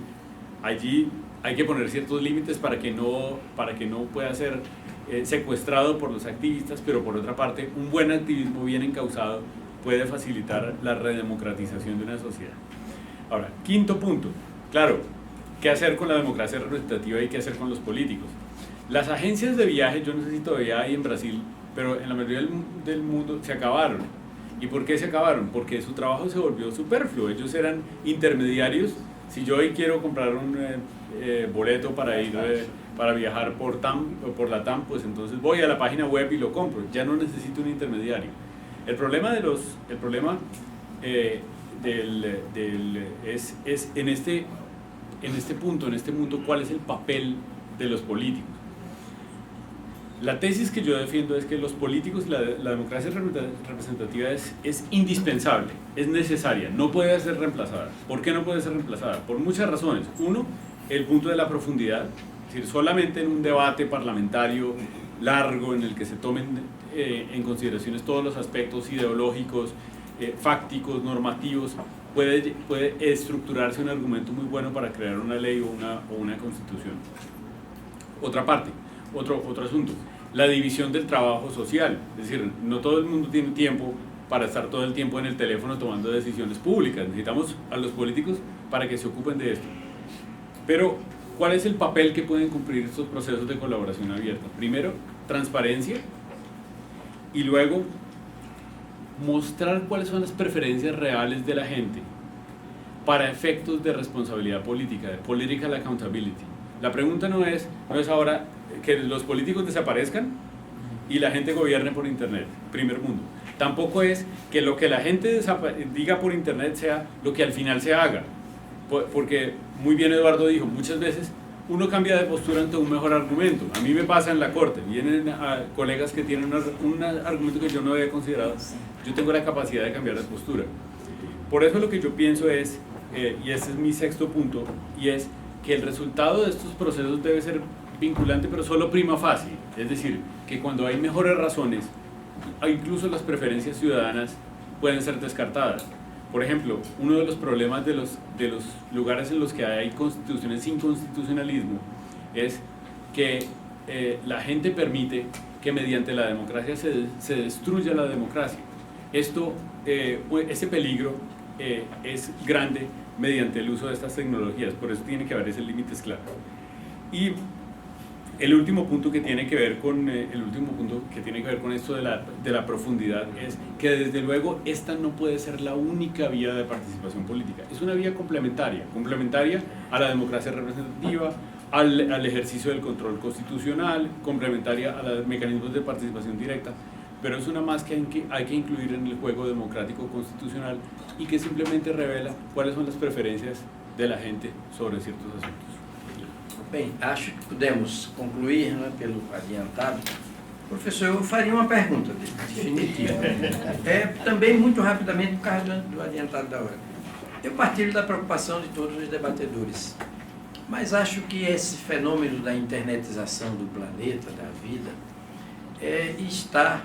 allí hay que poner ciertos límites para que no pueda ser secuestrado por los activistas, pero por otra parte, un buen activismo bien encauzado puede facilitar la redemocratización de una sociedad. Ahora, quinto punto, claro, ¿qué hacer con la democracia representativa y qué hacer con los políticos? Las agencias de viaje, yo no sé si todavía hay en Brasil, pero en la mayoría del mundo se acabaron. ¿Y por qué se acabaron? Porque su trabajo se volvió superfluo. Ellos eran intermediarios. Si yo hoy quiero comprar boleto para ir para viajar por la TAM, pues entonces voy a la página web y lo compro. Ya no necesito un intermediario. El problema es en este punto, en este mundo, ¿cuál es el papel de los políticos? La tesis que yo defiendo es que los políticos, la democracia representativa es indispensable, es necesaria, no puede ser reemplazada. ¿Por qué no puede ser reemplazada? Por muchas razones. Uno, el punto de la profundidad, es decir, solamente en un debate parlamentario largo en el que se tomen en consideraciones todos los aspectos ideológicos, fácticos, normativos, puede estructurarse un argumento muy bueno para crear una ley o una constitución. Otra parte. Otro asunto, la división del trabajo social, es decir, no todo el mundo tiene tiempo para estar todo el tiempo en el teléfono tomando decisiones públicas, necesitamos a los políticos para que se ocupen de esto. Pero, ¿cuál es el papel que pueden cumplir estos procesos de colaboración abierta? Primero, transparencia, y luego, mostrar cuáles son las preferencias reales de la gente para efectos de responsabilidad política, de political accountability. La pregunta no es ahora que los políticos desaparezcan y la gente gobierne por internet, primer mundo. Tampoco es que lo que la gente diga por internet sea lo que al final se haga, porque muy bien Eduardo dijo, muchas veces uno cambia de postura ante un mejor argumento. A mí me pasa en la corte, vienen colegas que tienen un argumento que yo no había considerado, yo tengo la capacidad de cambiar de postura. Por eso lo que yo pienso es, y ese es mi sexto punto, y es que el resultado de estos procesos debe ser vinculante, pero solo prima facie, es decir, que cuando hay mejores razones, incluso las preferencias ciudadanas pueden ser descartadas. Por ejemplo, uno de los problemas de los lugares en los que hay constituciones sin constitucionalismo es que la gente permite que mediante la democracia se destruya la democracia. Ese peligro es grande mediante el uso de estas tecnologías, por eso tiene que haber ese límites claro. Y el último punto que tiene que ver con esto de la profundidad es que desde luego esta no puede ser la única vía de participación política, es una vía complementaria a la democracia representativa, al ejercicio del control constitucional, complementaria a los mecanismos de participación directa, pero es una más que hay que incluir en el juego democrático constitucional y que simplemente revela cuáles son las preferencias de la gente sobre ciertos asuntos. Bem, acho que podemos concluir, né, pelo adiantado. Professor, eu faria uma pergunta definitiva. Também muito rapidamente por causa do adiantado da hora. Eu partilho da preocupação de todos os debatedores, mas acho que esse fenômeno da internetização do planeta, da vida, está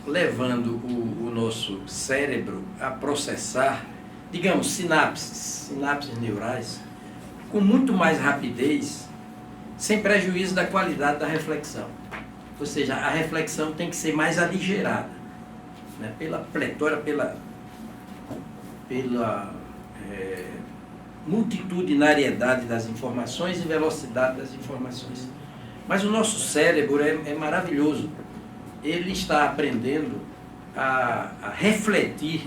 levando o nosso cérebro a processar, digamos, sinapses neurais, com muito mais rapidez, sem prejuízo da qualidade da reflexão. Ou seja, a reflexão tem que ser mais aligerada, né? Pela pletora, pela multitudinariedade das informações e velocidade das informações. Mas o nosso cérebro é maravilhoso. Ele está aprendendo a refletir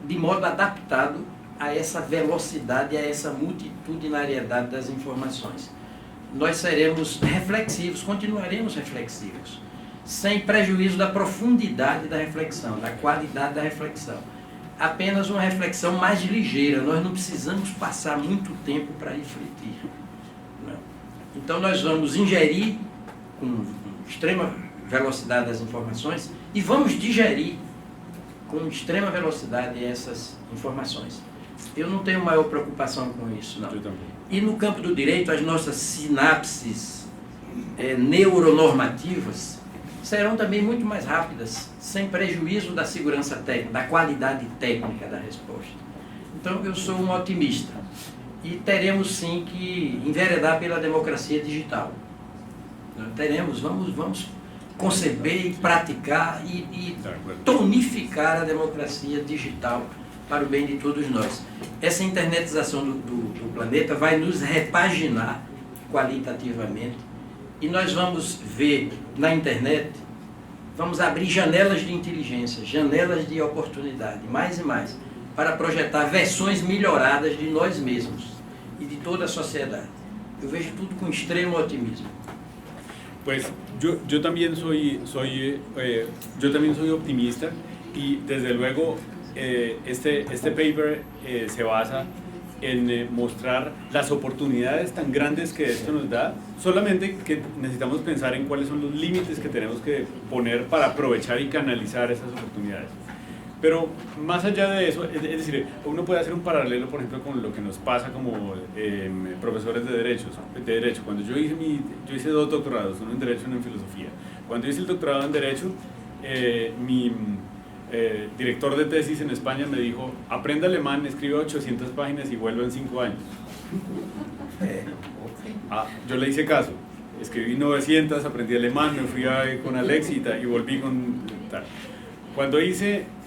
de modo adaptado a essa velocidade, a essa multitudinariedade das informações. Nós seremos reflexivos, continuaremos reflexivos, sem prejuízo da profundidade da reflexão, da qualidade da reflexão. Apenas uma reflexão mais ligeira, nós não precisamos passar muito tempo para refletir. Não. Então nós vamos ingerir com extrema velocidade das informações e vamos digerir com extrema velocidade essas informações. Eu não tenho maior preocupação com isso, não. E no campo do direito, as nossas sinapses neuronormativas serão também muito mais rápidas, sem prejuízo da segurança técnica, da qualidade técnica da resposta. Então, eu sou um otimista. E teremos, sim, que enveredar pela democracia digital. Vamos conceber e praticar e tonificar a democracia digital para o bem de todos nós. Essa internetização do planeta vai nos repaginar qualitativamente e nós vamos ver na internet, vamos abrir janelas de inteligência, janelas de oportunidade, mais e mais. para projetar versões melhoradas de nós mesmos e de toda a sociedade. Eu vejo tudo com extremo otimismo. Pues yo también soy optimista y desde luego este paper se basa en mostrar las oportunidades tan grandes que esto nos da, solamente que necesitamos pensar en cuáles son los límites que tenemos que poner para aprovechar y canalizar esas oportunidades. Pero más allá de eso, es decir, uno puede hacer un paralelo, por ejemplo, con lo que nos pasa como profesores de derecho. Cuando yo hice 2 doctorados, uno en Derecho y uno en Filosofía. Cuando hice el doctorado en Derecho, mi director de tesis en España me dijo: aprenda alemán, escribe 800 páginas y vuelva en 5 años. Yo le hice caso, escribí 900, aprendí alemán, me fui con Alexi y volví con tal. Cuando hice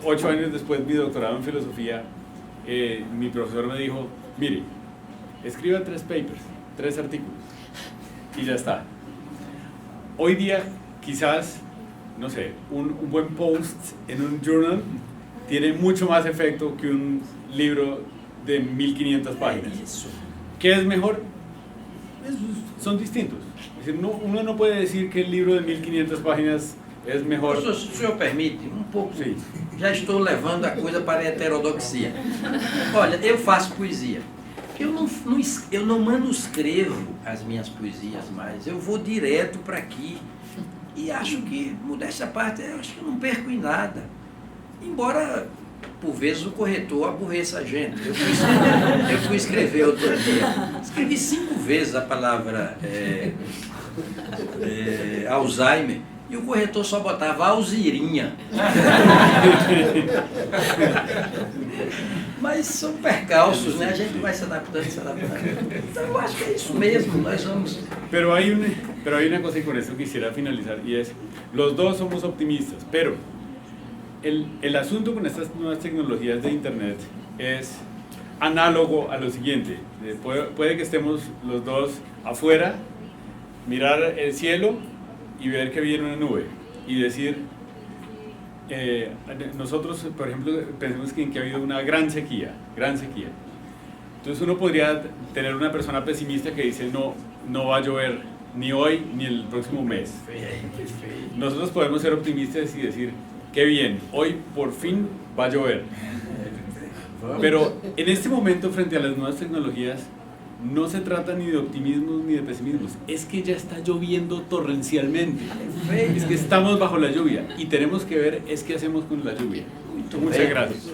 8 años después mi doctorado en Filosofía, mi profesor me dijo: mire, escriba 3 papers, 3 artículos y ya está. Hoy día quizás, no sé, un buen post en un journal tiene mucho más efecto que un libro de 1500 páginas. ¿Qué es mejor? Son distintos. Es decir, uno no puede decir que el libro de 1500 páginas es mejor. Se o senhor permite, pouco, Sim. já estou levando a coisa para a heterodoxia. Olha, eu faço poesia. Eu não manuscrevo as minhas poesias mais, eu vou direto para aqui. E acho que, modéstia à parte, eu acho que eu não perco em nada. Embora, por vezes, o corretor aborreça a gente. Eu fui escrever outro dia. Escrevi 5 vezes a palavra Alzheimer e o corretor só botava Alzirinha. Mas são percalços, né? A gente vai se adaptando, se adaptando. Então eu acho que é isso mesmo, nós vamos... Pero hay una cosa y con esto quisiera finalizar, y es, los dos somos optimistas, pero el asunto con estas nuevas tecnologías de Internet es análogo a lo siguiente. Puede que estemos los dos afuera, mirar el cielo y ver que viene una nube y decir, nosotros, por ejemplo, pensemos que ha habido una gran sequía. Entonces uno podría tener una persona pesimista que dice no va a llover ni hoy ni el próximo mes. Nosotros podemos ser optimistas y decir, qué bien, hoy por fin va a llover. Pero en este momento, frente a las nuevas tecnologías, no se trata ni de optimismos ni de pesimismos, es que ya está lloviendo torrencialmente, es que estamos bajo la lluvia y tenemos que ver es qué hacemos con la lluvia. Muchas gracias.